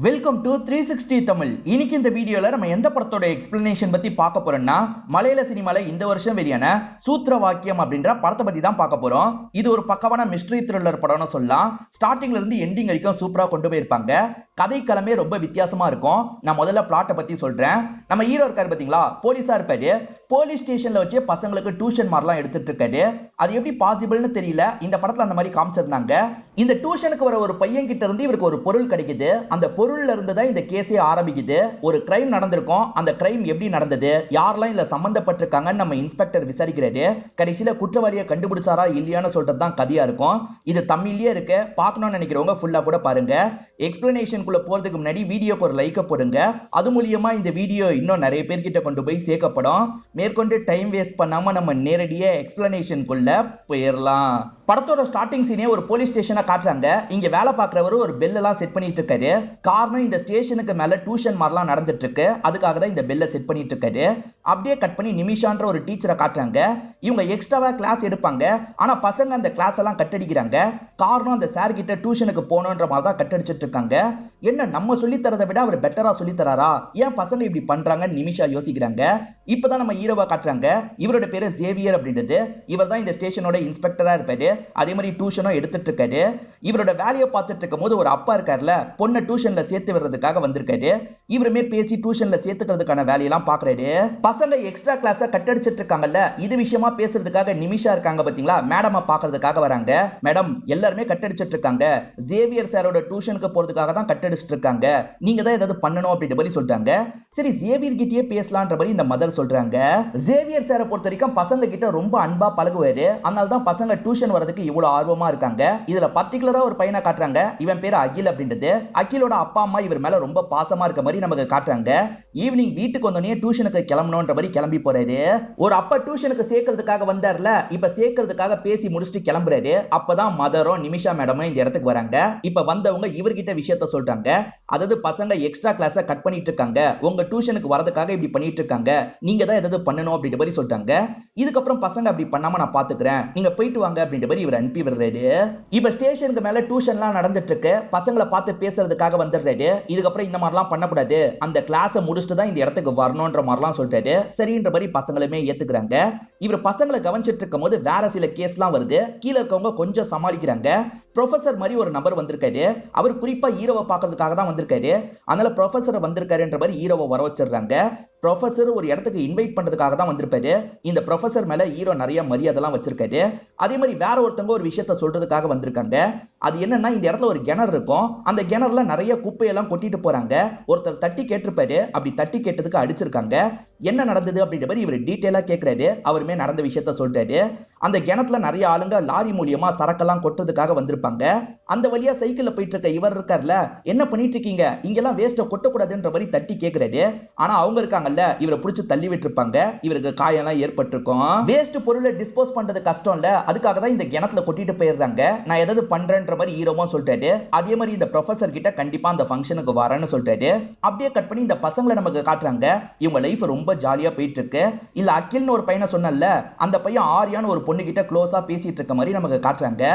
Welcome to 360 Tamil. இன்னைக்கு இந்த வீடியோல நம்ம எந்த படத்தோட எக்ஸ்பிளனேஷன் பத்தி பார்க்க போறோம்னா, மலையாள சினிமால இந்த வருஷம் வெளியான சூத்திரவாக்கியம் அப்படின்ற படத்தை பத்தி தான் பார்க்க போறோம். இது ஒரு பக்கவான மிஸ்ட்ரி த்ரில்லர் படம்னு சொல்லலாம். ஸ்டார்டிங்ல இருந்து எண்டிங் வரைக்கும் சூப்பரா கொண்டு போயிருப்பாங்க. கதைக்களமே ரொம்ப வித்தியாசமா இருக்கும். நான் முதல்ல பிளாட்டை பத்தி சொல்றேன். நம்ம ஹீரோ இருக்காரு பாத்தீங்களா, போலீஸா இருப்பாரு. போலீஸ் ஸ்டேஷன்ல வச்சு பசங்களுக்கு டியூஷன் மாதிரிலாம் எடுத்துட்டு இருக்காரு. அது எப்படி பாசிபிள்னு தெரியல, இந்த படத்துல அந்த மாதிரி காமிச்சிருந்தாங்க. இந்த டியூஷனுக்கு வர ஒரு பையன் கிட்ட இருந்து இவருக்கு ஒரு பொருள் கிடைக்குது. அந்த பொருள்ல இருந்து தான் இந்த கேஸே ஆரம்பிக்குது. ஒரு கிரைம் நடந்திருக்கும். அந்த கிரைம் எப்படி நடந்தது, யாரெல்லாம் இதுல சம்பந்தப்பட்டிருக்காங்கன்னு நம்ம இன்ஸ்பெக்டர் விசாரிக்கிறாரு. கடைசியில குற்றவாளியை கண்டுபிடிச்சாரா இல்லையான்னு சொல்றது தான் கதையா இருக்கும். இது தமிழ்லயே இருக்கு. பார்க்கணும்னு நினைக்கிறவங்க ஃபுல்லா கூட பாருங்க. எக்ஸ்பிளனேஷனுக்குள்ள போறதுக்கு முன்னாடி வீடியோக்கு ஒரு லைக் போடுங்க. அது மூலியமா இந்த வீடியோ இன்னும் நிறைய பேர்கிட்ட கொண்டு போய் சேர்க்கப்படும். மேற்கொண்டு டைம் வேஸ்ட் பண்ணாம நம்ம நேரடியா எக்ஸ்பிளனேஷனுக்குள்ள போயிடலாம். படத்தோட ஸ்டார்டிங் சீனே ஒரு போலீஸ் ஸ்டேஷனை காட்டுறாங்க. இங்க வேலை பார்க்கறவரு ஒரு பெல் எல்லாம் செட் பண்ணிட்டு இருக்காரு. காரணம், இந்த ஸ்டேஷனுக்கு மேல டியூஷன் மாதிரிலாம் நடந்துட்டு இருக்கு. அதுக்காக தான் இந்த பெல்லை செட் பண்ணிட்டு இருக்காரு. அப்படியே கட் பண்ணி நிமிஷான்ற ஒரு டீச்சரை காட்டுறாங்க. இவங்க எக்ஸ்ட்ராவா கிளாஸ் எடுப்பாங்க. ஆனா பசங்க அந்த கிளாஸ் எல்லாம் கட்டடிக்கிறாங்க. காரணம், அந்த சார் கிட்ட டியூஷனுக்கு போகணுன்ற மாதிரி தான் கட்டடிச்சிட்டு இருக்காங்க. என்ன, நம்ம சொல்லி தரதை விட அவர் பெட்டரா சொல்லி தராரா, ஏன் பசங்க இப்படி பண்றாங்கன்னு நிமிஷா யோசிக்கிறாங்க. இப்பதான் நம்ம ஹீரோவா காட்டுறாங்க. இவரோட பேரு ஜேவியர் அப்படின்றது. இவர் தான் இந்த ஸ்டேஷனோட இன்ஸ்பெக்டரா இருப்பாரு. அதே மாதிரி டியூஷனும் எடுத்துட்டு இருக்காரு. இவரோட வேலையை பார்த்துட்டு இருக்கும் போது ஒரு அப்பா இருக்காருல, பொண்ணை டியூஷன்ல சேர்த்து விடுறதுக்காக வந்திருக்காரு. இவருமே பேசி டியூஷன்ல சேர்த்துக்கிறதுக்கான வேலையெல்லாம் பாக்குறாரு. பசங்க எக்ஸ்ட்ரா கிளாஸ கட்டடிச்சிட்டு இருக்காங்கல்ல, இது விஷயமா பேசுறதுக்காக நிமிஷா இருக்காங்க பாத்தீங்களா, மேடமா பாக்குறதுக்காக வராங்க. மேடம், எல்லாருமே கட்டடிச்சிட்டு இருக்காங்க. ஜேவியர் சாரோட டியூஷனுக்கு போறதுக்காக தான் கட்டடிச்சிட்டு இருக்காங்க. நீங்க தான் ஏதாவது பண்ணணும் அப்படின்ற மாதிரி சொல்றாங்க. சரி, ஜேவியர் கிட்டயே பேசலான்ற மாதிரி இந்த மதர் சொல்றாங்க. ஜேவியர் சாரை பொறுத்த வரைக்கும் பசங்க கிட்ட ரொம்ப அன்பா பழகுவாரு. அதனால தான் பசங்க டியூஷன் வரதுக்கு இவ்வளவு ஆர்வமா இருக்காங்க. இதுல பர்டிகுலரா ஒரு பையனை காட்டுறாங்க. இவன் பேரு அகில் அப்படின்றது. அகிலோட அப்பா அம்மா இவர் மேல ரொம்ப பாசமா இருக்க மாதிரி நமக்கு காட்டுறாங்க. ஈவினிங் வீட்டுக்கு வந்தோடனே டியூஷனுக்கு கிளம்பணும்ன்ற மாதிரி கிளம்பி போறாரு. ஒரு அப்பா டியூஷனுக்கு சேர்க்கறதுக்காக வந்தார்ல, இப்ப சேர்க்கறதுக்காக பேசி முடிச்சுட்டு கிளம்புறாரு. அப்பதான் மதரும் நிமிஷா மேடமும் இந்த இடத்துக்கு வராங்க. இப்ப வந்தவங்க இவர்கிட்ட விஷயத்த சொல்றாங்க. அதாவது பசங்க எக்ஸ்ட்ரா கிளாஸ கட் பண்ணிட்டு இருக்காங்க, உங்க டியூஷனுக்கு வரதுக்காக இப்படி பண்ணிட்டு இருக்காங்க, நீங்க தான் ஏதாவது பண்ணணும் அப்படின்ற மாதிரி சொல்றாங்க. இதுக்கப்புறம் பசங்க அப்படி பண்ணாம நான் பாத்துக்கிறேன், நீங்க போயிட்டு வாங்க அப்படின்ற மாதிரி இவர் அனுப்பி விடுறாரு. இப்ப ஸ்டேஷனுக்கு மேல டியூஷன்லாம் நடந்துட்டு இருக்கு. பசங்களை பார்த்து பேசுறதுக்காக வந்துடுறாரு. இதுக்கப்புறம் இந்த மாதிரிலாம் பண்ணக்கூடாது, அந்த கிளாஸை முடிச்சுட்டு தான் இந்த இடத்துக்கு வரணும்ன்ற மாதிரிலாம் சொல்றாரு. சரின்ற மாதிரி பசங்களுமே ஏத்துக்கிறாங்க. இவர் பசங்களை கவனிச்சிட்டு இருக்கும் போது வேற சில கேஸ்லாம் வருது. கீழே இருக்கவங்க கொஞ்சம் சமாளிக்கிறாங்க. ப்ரொஃபசர் மாதிரி ஒரு நபர் வந்திருக்காரு. அவர் குறிப்பா ஹீரோவை பார்க்கறதுக்காக தான் வந்திருக்காரு. அதனால ப்ரொஃபசர் வந்திருக்காருன்ற மாதிரி ஹீரோவை வர வச்சிடுறாங்க. ப்ரொஃபசர் ஒரு இடத்துக்கு இன்வைட் பண்றதுக்காக தான் வந்திருப்பாரு. இந்த ப்ரொஃபசர் மேல ஹீரோ நிறைய மரியாதைலாம் வச்சிருக்காரு. அதே மாதிரி வேற ஒருத்தவங்க ஒரு விஷயத்த சொல்றதுக்காக வந்திருக்காங்க. அது என்னன்னா, இந்த இடத்துல ஒரு கிணறு இருக்கும். அந்த கிணறுல நிறைய குப்பையெல்லாம் கொட்டிட்டு போறாங்க. ஒருத்தர் தட்டி கேட்டிருப்பாரு. அப்படி தட்டி கேட்டதுக்கு அடிச்சிருக்காங்க. என்ன நடந்தது அப்படின்ற மாதிரி இவர் டீட்டெயிலா கேட்கிறாரு. அவருமே நடந்த விஷயத்த சொல்றாரு. அந்த கிணத்துல நிறைய ஆளுங்க லாரி மூலியமா சரக்கெல்லாம் கொட்டுறதுக்காக வந்திருப்பாங்க. அந்த வழியா சைக்கிள்ல போயிட்டு இருக்க இவர் இருக்கார்ல, என்ன பண்ணிட்டு இருக்கீங்க, இங்கெல்லாம் வேஸ்ட கொட்டக்கூடாதுன்ற மாதிரி தட்டி கேட்கிறாரு. ஆனா அவங்க இருக்காங்கல்ல, இவரை பிடிச்சு தள்ளி விட்டுருப்பாங்க. இவருக்கு காயெல்லாம் ஏற்பட்டிருக்கும். வேஸ்ட் பொருளை டிஸ்போஸ் பண்றது கஷ்டம் இல்ல, அதுக்காக தான் இந்த கிணத்துல கொட்டிட்டு போயிடுறாங்க. நான் ஏதாவது பண்றேன்ற மாதிரி ஹீரோவும் சொல்றாரு. அதே மாதிரி இந்த ப்ரொஃபசர் கிட்ட கண்டிப்பா அந்த ஃபங்க்ஷனுக்கு வரேன்னு சொல்றாரு. அப்படியே கட் பண்ணி இந்த பசங்களை நமக்கு காட்டுறாங்க. இவங்க லைஃப் ரொம்ப ஜாலியா போயிட்டு இருக்கு. இல்ல அகில்னு ஒரு பையனை சொன்னல, அந்த பையன் ஆரியான்னு ஒரு பொண்ணு கிட்ட க்ளோஸா பேசிட்டு இருக்க மாதிரி நமக்கு காட்டுறாங்க.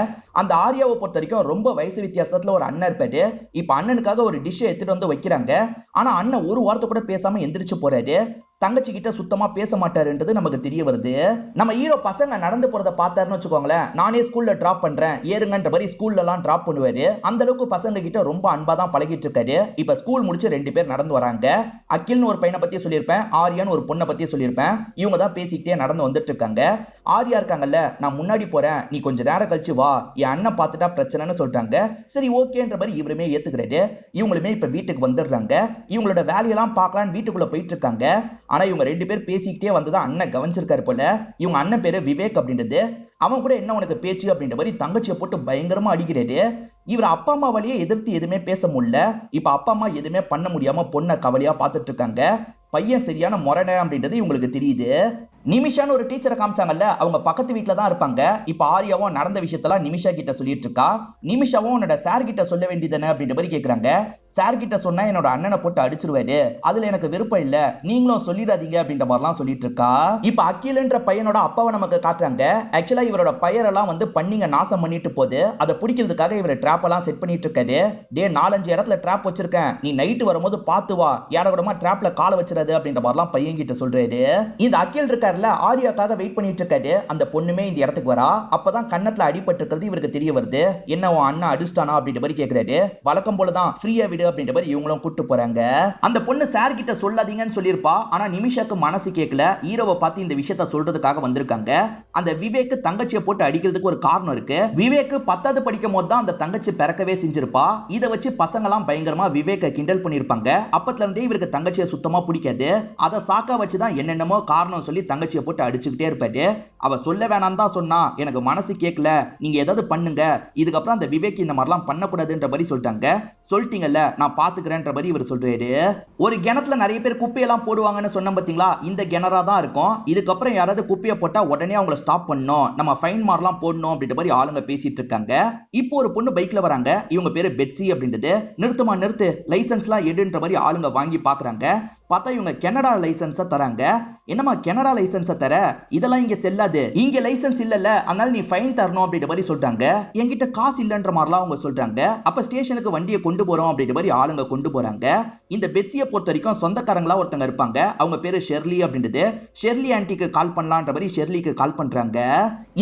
அந்த ஆரியாவை பொறுத்த வரைக்கும் ரொம்ப வயசு வித்தியாசத்துல ஒரு அண்ணன் இருப்பாரு. இப்ப அண்ணனுக்காக ஒரு டிஷ் எடுத்துட்டு வந்து வைக்கிறாங்க. ஆனா அண்ணன் ஒரு வார்த்தை கூட பேசாம எந்திரிச்சு போறாரு. தங்கச்சி கிட்ட சுத்தமா பேச மாட்டாருன்றது நமக்கு தெரிய வருது. நம்ம ஹீரோ பசங்க நடந்து போறத பார்த்தாருன்னு வச்சுக்கோங்களேன், நானே ஸ்கூல்ல டிராப் பண்றேன் ஏறுங்கன்ற மாதிரி ஸ்கூல்ல எல்லாம் டிராப் பண்ணுவாரு. அந்த அளவுக்கு பசங்க கிட்ட ரொம்ப அன்பா தான் பழகிட்டு இருக்காரு. இப்ப ஸ்கூல் முடிச்சு 2 பேர் நடந்து வராங்க. அகில்னு ஒரு பையனை பத்தி சொல்லியிருப்பேன், ஆரியான்னு ஒரு பொண்ணை பத்தி சொல்லியிருப்பேன். இவங்க தான் பேசிக்கிட்டே நடந்து வந்துட்டு இருக்காங்க. ஆரியா இருக்காங்கல்ல, நான் முன்னாடி போறேன், நீ கொஞ்சம் நேரம் கழிச்சு வா, என் அண்ணன் பார்த்துட்டா பிரச்சனைன்னு சொல்றாங்க. சரி ஓகேன்ற மாதிரி இவருமே ஏத்துக்கிறாரு. இவங்களுமே இப்ப வீட்டுக்கு வந்துடுறாங்க. இவங்களோட வேலையெல்லாம் பார்க்கலான்னு வீட்டுக்குள்ள போயிட்டு இருக்காங்க. ஆனா இவங்க 2 பேர் பேசிக்கிட்டே வந்ததான் அண்ணன் கவனிச்சிருக்காரு போல. இவங்க அண்ணன் பேரு விவேக் அப்படின்றது. அவன் கூட என்ன உனக்கு பேச்சு அப்படின்ற மாதிரி தங்கச்சியை போட்டு பயங்கரமா அடிக்கிறாரு. இவர் அப்பா அம்மா வழியே எதிர்த்து எதுவுமே பேச முடியல. இப்ப அப்பா அம்மா எதுவுமே பண்ண முடியாம பொண்ணை கவலையா பார்த்துட்டு இருக்காங்க. பையன் சரியான முரணை அப்படின்றது இவங்களுக்கு தெரியுது. நிமிஷான்னு ஒரு டீச்சரை காமிச்சாங்கல்ல, அவங்க பக்கத்து வீட்டுல தான் இருப்பாங்க. இப்ப ஆரியாவும் நடந்த விஷயத்தெல்லாம் நிமிஷா கிட்ட சொல்லிட்டு இருக்கா. நிமிஷாவும் உன்னோட சார் கிட்ட சொல்ல வேண்டியதானே அப்படின்ற மாதிரி கேக்குறாங்க. சார் கிட்ட சொன்னா என்னோட அண்ணனை போட்டு அடிச்சிருவாரு, அதுல எனக்கு விருப்பம் இல்ல, நீங்களும் சொல்லிடாதீங்க அப்படின்ற மாதிரிலாம் சொல்லிட்டு இருக்கா. இப்ப அகில்ன்ற பையனோட அப்பாவை நமக்கு காட்டுறாங்க. ஆக்சுவலா இவரோட பயிரெல்லாம் வந்து பண்ணிங்க நாசம் பண்ணிட்டு போகுது, அதை பிடிக்கிறதுக்காக இவர் ட்ராப் எல்லாம் செட் பண்ணிட்டு இருக்காரு. டே 4-5 இடத்துல ட்ராப் வச்சிருக்கேன், நீ நைட்டு வரும்போது பாத்து வா, யாரோடமா ட்ராப்ல கால வச்சிடாது அப்படின்ற மாதிரிலாம் பையன் கிட்ட சொல்றாரு. இந்த அகில் இருக்காருல, ஆரியாக்காக வெயிட் பண்ணிட்டு இருக்காரு. அந்த பொண்ணுமே இந்த இடத்துக்கு வரா. அப்பதான் கண்ணத்துல அடிபட்டு இருக்கிறது இவருக்கு தெரிய வருது. என்ன உன் அண்ணா அடிச்சிட்டானா அப்படின்ற மாதிரி கேக்குறாரு. வழக்கம் போலதான் ஃப்ரீயா விடு அப்படின்ற மாதிரி இவங்களும் கூட்டு போறாங்க. அந்த பொண்ணு சார் கிட்ட சொல்லாதீங்கன்னு சொல்லியிருப்பா. ஆனா நிமிஷாக்கு மனசு கேட்கல. ஹீரோவை பார்த்து இந்த விஷயத்த சொல்றதுக்காக வந்திருக்காங்க. அந்த விவேக் தங்கச்சியை போட்டு அடிக்கிறதுக்கு ஒரு காரணம் இருக்கு. விவேக் 10வது படிக்கும் போது தான் அந்த தங்கச்சி பிறக்கவே செஞ்சிருப்பா. இதை வச்சு பசங்க எல்லாம் பயங்கரமா விவேக்க கிண்டல் பண்ணிருப்பாங்க. அப்பத்துல இருந்தே இவருக்கு தங்கச்சியை சுத்தமா பிடிக்காது. அதை சாக்கா வச்சுதான் என்னென்னமோ காரணம் சொல்லி தங்கச்சியை போட்டு அடிச்சுக்கிட்டே இருப்பாரு. அவ சொல்ல வேணாம் தான் சொன்னா, எனக்கு மனசு கேட்கல, நீங்க ஏதாவது பண்ணுங்க, இதுக்கப்புறம் அந்த விவேக் இந்த மாதிரிலாம் பண்ணக்கூடாதுன்ற மாதிரி சொல்லிட்டாங்க. சொல்லிட்டீங்கல்ல, நான் பாத்துக்கிறேன்ற மாதிரி இவர் சொல்றாரு. ஒரு கிணத்துல நிறைய பேர் குப்பையெல்லாம் போடுவாங்கன்னு சொன்ன பாத்தீங்களா, இந்த கிணறா தான் இருக்கும். இதுக்கப்புறம் யாராவது குப்பையை போட்டா உடனே அவங்கள ஸ்டாப் பண்ணணும், நம்ம ஃபைன் மார்லாம் போடணும் அப்படின்ற மாதிரி ஆளுங்க பேசிட்டு இருக்காங்க. இப்போ ஒரு பொண்ணு பைக்ல வராங்க. இவங்க பேரு பெட்சி அப்படின்றது. நிறுத்துமா நிறுத்து, லைசன்ஸ்லாம் எடுன்ற மாதிரி ஆளுங்க வாங்கி பாக்குறாங்க. பார்த்தா இவங்க கனடா லைசன்ஸ தராங்க. என்னமா கனடா லைசன்ஸ தர, இதெல்லாம் இங்க செல்லாது, இங்க லைசன்ஸ் இல்லல்ல, அதனால நீ ஃபைன் தரணும் அப்படின்ற மாதிரி சொல்றாங்க. என்கிட்ட காசு இல்லன்ற மாதிரிலாம் அவங்க சொல்றாங்க. அப்ப ஸ்டேஷனுக்கு வண்டியை கொண்டு போறோம் அப்படின்ற மாதிரி ஆளுங்க கொண்டு போறாங்க. இந்த பெட்சியை பொறுத்த வரைக்கும் சொந்தக்காரங்களா ஒருத்தங்க இருப்பாங்க. அவங்க பேரு ஷெர்லி அப்படின்றது. ஷெர்லி ஆன்ட்டிக்கு கால் பண்ணலான்ற மாதிரி ஷெர்லிக்கு கால் பண்றாங்க.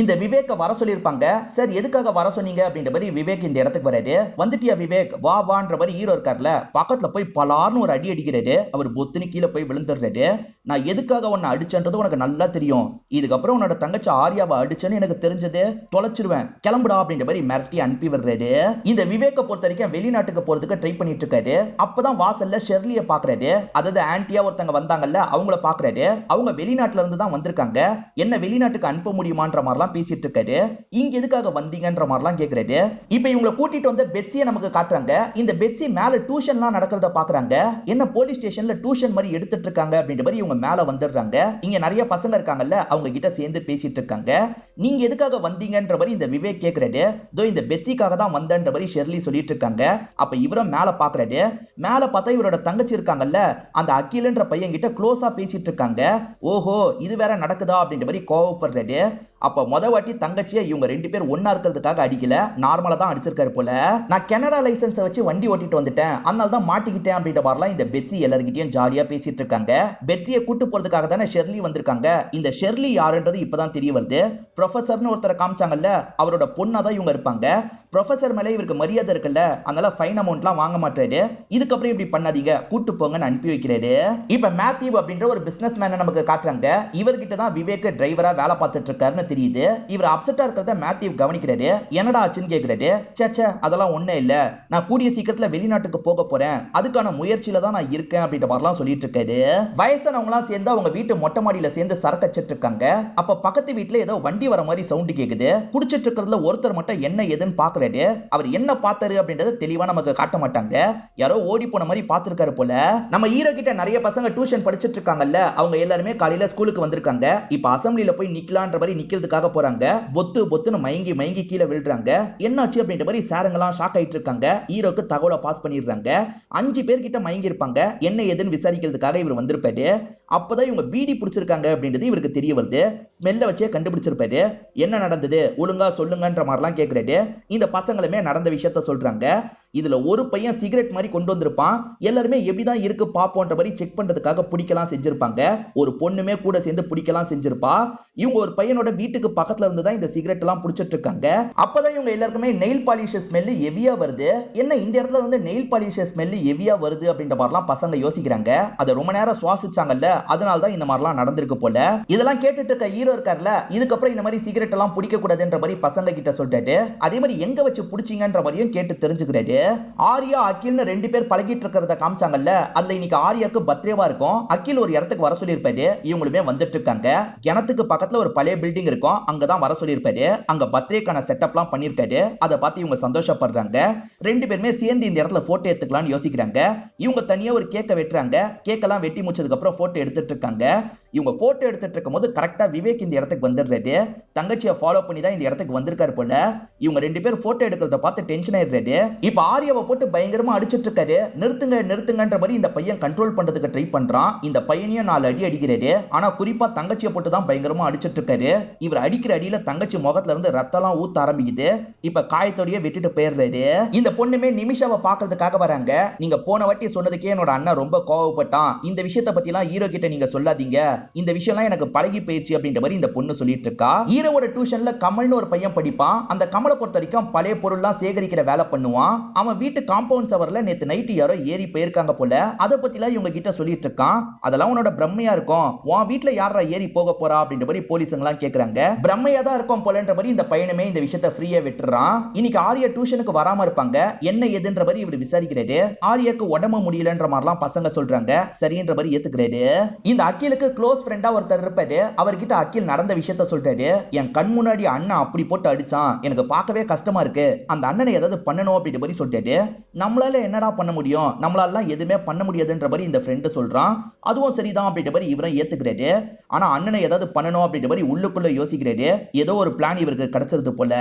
இந்த விவேக்க வர சொல்லியிருப்பாங்க. சார் எதுக்காக வர சொன்னீங்க அப்படின்ற மாதிரி விவேக் இந்த இடத்துக்கு வராரு. வந்துட்டியா விவேக், வா வான்ற மாதிரி ஹீரோ இருக்கார்ல, பக்கத்துல போய் பலார்னு ஒரு அடி அடிக்கிறாரு. அவர் பொத்துன்னு கீழே போய் விழுந்துடுறாரு. நான் எதுக்காக உன்னை அடிச்சன்றது உனக்கு நல்லா தெரியும், இதுக்கப்புறம் உன்னோட தங்கச்சி ஆரியாவை அடிச்சேன்னு எனக்கு தெரிஞ்சது, தொலைச்சிருவேன், கிளம்புடா அப்படின்ற மாதிரி மிரட்டி அனுப்பி விடுறாரு. இந்த விவேக்க பொறுத்த வரைக்கும் வெளிநாட்டுக்கு போறதுக்கு ட்ரை பண்ணிட்டு இருக்காரு. அப்பதான் வாசல்ல ஷெர்லியை பாக்குறாரு. அதாவது ஆன்ட்டியா ஒருத்தங்க வந்தாங்கல்ல, அவங்கள பாக்குறாரு. அவங்க வெளிநாட்டுல இருந்து தான் வந்திருக்காங்க. என்ன வெளிநாட்டுக்கு அனுப்ப முடியுமான்ற மாதிரிலாம் பேசிட்டு இருக்காரு. இங்க எதுக்காக வந்தீங்கன்ற மாதிரிலாம் கேக்குறாரு. இப்ப இவங்களை கூட்டிட்டு வந்து பெட்சியை நமக்கு காட்டுறாங்க. இந்த பெட்சி மேல டியூஷன்லாம் நடக்கிறத பாக்குறாங்க. என்ன போலீஸ் ஸ்டேஷன்ல டியூஷன் மாதிரி எடுத்துட்டு இருக்காங்க அப்படின்ற மாதிரி இவங்க மேல வந்துடுறாங்க. இங்க நிறைய பசங்க இருக்காங்கல்ல, அவங்க கிட்ட சேர்ந்து பேசிட்டு இருக்காங்க. நீங்க எதுக்காக வந்தீங்கன்ற மாதிரி இந்த விவேக் கேக்குறாரு. தோ இந்த பெட்சிக்காக தான் வந்தன்ற மாதிரி ஷெர்லி சொல்லிட்டு இருக்காங்க. அப்ப இவரும் மேல பாக்குறாரு. மேல பார்த்தா இவரோட தங்கச்சி இருக்காங்கல்ல, அந்த அகில்ன்ற பையன் கிட்ட க்ளோஸா பேசிட்டு இருக்காங்க. ஓஹோ இது வேற நடக்குதா அப்படின்ற மாதிரி கோவப்படுறாரு. அப்ப முத வாட்டி தங்கச்சியை இவங்க 2 பேர் ஒன்னா இருக்கிறதுக்காக அடிக்கல, நார்மலா தான் அடிச்சிருக்காரு போல. நான் கனடா லைசன்ஸை வச்சு வண்டி ஓட்டிட்டு வந்துட்டேன், அதனால தான் மாட்டிக்கிட்டேன் அப்படின்ற மாதிரிலாம் இந்த பெட்சி எல்லார்கிட்டயும் ஜாலியா பேசிட்டு இருக்காங்க. பெட்சியை கூட்டு போறதுக்காக தானே ஷெர்லி வந்திருக்காங்க. இந்த ஷெர்லி யாருன்றது இப்பதான் தெரிய வருது. ப்ரொஃபசர்னு ஒருத்தரை காமிச்சாங்கல்ல, அவரோட பொண்ணா தான் இவங்க இருப்பாங்க. ப்ரொஃபசர் மேலே இவருக்கு மரியாதை இருக்குல்ல, அதனால ஃபைன் அமௌண்ட்லாம் வாங்க மாட்டாரு. இதுக்கப்புறம் இப்படி பண்ணாதீங்க, கூட்டு போங்கன்னு அனுப்பி வைக்கிறாரு. இப்ப மேத்யூ அப்படின்ற ஒரு பிசினஸ் மேனை நமக்கு காட்டுறாங்க. இவர்கிட்ட தான் விவேக் டிரைவரா வேலை பார்த்துட்டு இருக்காருன்னு தெரியுது. இவர் அப்செட்டா இருக்கிறத மேத்யூ கவனிக்கிறாரு. என்னடா ஆச்சுன்னு கேக்குறாரு. சேச்சே அதெல்லாம் ஒண்ணே இல்ல, நான் கூடிய சீக்கிரத்துல வெளிநாட்டுக்கு போக போறேன், அதுக்கான முயற்சியில தான் நான் இருக்கேன் அப்படின்ற மாதிரிலாம் சொல்லிட்டு இருக்காரு. வயசானவங்களாம் சேர்ந்து அவங்க வீட்டு மொட்டை மாடியில சேர்ந்து சரக்கு வச்சிட்டு இருக்காங்க. அப்ப பக்கத்து வீட்டுல ஏதோ வண்டி வர மாதிரி சவுண்ட் கேக்குது. குடிச்சிட்டு இருக்கிறதுல ஒருத்தர் மட்டும் என்ன ஏதுன்னு பாக்குறாரு. அவர் என்ன பார்த்தாரு அப்படின்றத தெளிவா நமக்கு காட்ட மாட்டாங்க. யாரோ ஓடி போன மாதிரி பார்த்திருக்காரு போல. நம்ம ஹீரோ கிட்ட நிறைய பசங்க டியூஷன் படிச்சிட்டு இருக்காங்கல்ல, அவங்க எல்லாருமே காலையில ஸ்கூலுக்கு வந்திருக்காங்க. இப்ப அசம்பிளில போய் நிக்கலான்ற மாதிரி நிக்கிறதுக்காக போறாங்க. பொத்து பொத்துன்னு மயங்கி மயங்கி கீழே விழுறாங்க. என்னாச்சு அப்படின்ற மாதிரி சாருங்கெல்லாம் ஷாக் ஆயிட்டு இருக்காங்க. ஹீரோக்கு தகவலை பாஸ் பண்ணிடுறாங்க. 5 பேர் கிட்ட மயங்கி இருப்பாங்க. என்ன ஏதுன்னு விசாரிக்கிறதுக்காக இவர் வந்திருப்பாரு. அப்பதான் இவங்க பீடி பிடிச்சிருக்காங்க அப்படின்றது இவருக்கு தெரிய வருது. ஸ்மெல்ல வச்சே கண்டுபிடிச்சிருப்பாரு. என்ன நடந்தது ஒழுங்கா சொல்லுங்கன்ற மாதிரிலாம் கேட்கிறாரு. இந்த பசங்களுமே நடந்த விஷயத்த சொல்றாங்க. இதுல ஒரு பையன் சிகரெட் மாதிரி கொண்டு வந்திருப்பான். எல்லாருமே எப்படிதான் இருக்கு பாப்போன்ற மாதிரி செக் பண்றதுக்காக பிடிக்கலாம் செஞ்சிருப்பாங்க. ஒரு பொண்ணுமே கூட சேர்ந்து பிடிக்கலாம் செஞ்சிருப்பா. இவங்க ஒரு பையனோட வீட்டுக்கு பக்கத்துல இருந்து தான் இந்த சிகரெட் எல்லாம் பிடிச்சிட்டு இருக்காங்க. அப்பதான் இவங்க எல்லாருக்குமே நெயில் பாலிஷ் ஸ்மெல் ஹெவியா வருது. என்ன இந்த இடத்துல வந்து நெயில் பாலிஷ் ஸ்மெல் ஹெவியா வருது அப்படின்ற மாதிரிலாம் பசங்க யோசிக்கிறாங்க. அதை ரொம்ப நேரம் சுவாசிச்சாங்கல்ல, அதனால தான் இந்த மாதிரிலாம் நடந்திருக்கு போல. இதெல்லாம் கேட்டுட்டு இருக்க ஹீரோ இருக்கார்ல, இதுக்கப்புறம் இந்த மாதிரி சிகரெட் எல்லாம் பிடிக்க கூடாதுன்ற மாதிரி பசங்க கிட்ட சொல்லிட்டு, அதே மாதிரி எங்க வச்சு பிடிச்சிங்கன்ற மாதிரியும் கேட்டு தெரிஞ்சுக்கிறாரு. ஆரியா அகில்னு 2 பேர் பழகிட்டு இருக்கிறத காமிச்சாங்கல்ல, அதுல இன்னைக்கு ஆரியாக்கு பர்த்டேவா இருக்கும். அகில் ஒரு இடத்துக்கு வர சொல்லியிருப்பாரு. இவங்களுமே வந்துட்டு இருக்காங்க. கிணத்துக்கு பக்கத்துல ஒரு பழைய பில்டிங் இருக்கும், அங்கதான் வர சொல்லியிருப்பாரு. அங்க பர்த்டேக்கான செட்டப்லாம் பண்ணிருக்காரு. அதை பார்த்து இவங்க சந்தோஷப்படுறாங்க. 2 பேருமே சேர்ந்து இந்த இடத்துல போட்டோ எடுத்துக்கலாம்னு யோசிக்கிறாங்க. இவங்க தனியா ஒரு கேக்க வெட்டுறாங்க. கேக்கெல்லாம் வெட்டி முடிச்சதுக்கு அப்புறம் போட்டோ எடுத்துட்டு இருக்காங்க. இவங்க போட்டோ எடுத்துட்டு இருக்கும் போது கரெக்டா விவேக் இந்த இடத்துக்கு வந்துடுறாரு. தங்கச்சியை ஃபாலோ பண்ணி தான் இந்த இடத்துக்கு வந்திருக்காரு போல. இவங்க 2 பேர் போட்டோ எடுக்கிறத பார்த்து டென்ஷன் ஆயிடுறாரு. இப்ப ஆர்யாவை போட்டு பயங்கரமா அடிச்சிட்டு இருக்காரு. நிறுத்துங்க நிறுத்துங்கன்ற மாதிரி இந்த பையன் கண்ட்ரோல் பண்றதுக்கு ட்ரை பண்றான். இந்த பையனையும் 4 அடி அடிக்கிறாரு. ஆனா குறிப்பா தங்கச்சியை போட்டு தான் பயங்கரமா அடிச்சிட்டு இருக்காரு. இவர் அடிக்கிற அடியில தங்கச்சி முகத்துல இருந்து ரத்தம்லாம் ஊத்த ஆரம்பிக்குது. இப்ப காயத்தோடய விட்டுட்டு போயிடுறாரு. இந்த பொண்ணுமே நிமிஷாவை பாக்குறதுக்காக வராங்க. நீங்க போன வாட்டி சொன்னதுக்கே என்னோட அண்ணன் ரொம்ப கோவப்பட்டான். இந்த விஷயத்தை பத்தி எல்லாம் ஹீரோ கிட்ட நீங்க சொல்லாதீங்க. இந்த விஷயம்லாம் எனக்கு பழகி போயிடுச்சு அப்படின்ற மாதிரி இந்த பொண்ணு சொல்லிட்டு இருக்கா. ஹீரோவோட டியூஷன்ல கமல்னு ஒரு பையன் படிப்பான். அந்த கமலை பொறுத்த வரைக்கும் பழைய பொருள்லாம் சேகரிக்கிற வேலை பண்ணுவான். அவன் வீட்டு காம்பவுண்ட் சவர்ல நேத்து நைட்டு யாரோ ஏறி போயிருக்காங்க போல. அதை பத்திலாம் இவங்க கிட்ட சொல்லிட்டு இருக்கான். அதெல்லாம் உன்னோட பிரம்மையா இருக்கும். உன் வீட்டுல யாரா ஏறி போக போறா அப்படின்ற மாதிரி போலீஸுங்க எல்லாம் கேக்குறாங்க. பிரம்மையா தான் இருக்கும் போலன்ற மாதிரி இந்த பையனுமே இந்த விஷயத்தை ஃப்ரீயா விட்டுறான். இன்னைக்கு ஆர்யா டியூஷனுக்கு வராம இருப்பாங்க. என்ன ஏதுன்ற மாதிரி இவர் விசாரிக்கிறாரு. ஆர்யாக்கு உடம்பு முடியலன்ற மாதிரிலாம் பசங்க சொல்றாங்க. சரின்ற மாதிரி ஏத்துக்கிறாரு. இந்த அகிலுக்கு க்ளோஸ் ஃப்ரெண்டா ஒருத்தர் இருப்பாரு. அவர்கிட்ட அகில் நடந்த விஷயத்த சொல்றாரு. என் கண் முன்னாடி அண்ணன் அப்படி போட்டு அடிச்சான். எனக்கு பார்க்கவே கஷ்டமா இருக்கு. அந்த அண்ணனை ஏதாவது பண்ணணும் அப்படின்ற மாதிரி சொல்றாரு. நம்மளால என்னடா பண்ண முடியும்? நம்மளால எதுவுமே பண்ண முடியாதுன்ற மாதிரி இந்த ஃப்ரெண்ட் சொல்றான். அதுவும் சரிதான் அப்படின்ற மாதிரி இவரும் ஏத்துக்கிறாரு. ஆனா அண்ணனை ஏதாவது பண்ணணும் அப்படின்ற மாதிரி உள்ளுக்குள்ள யோசிக்கிறாரு. ஏதோ ஒரு பிளான் இவருக்கு கிடைச்சிருது போல.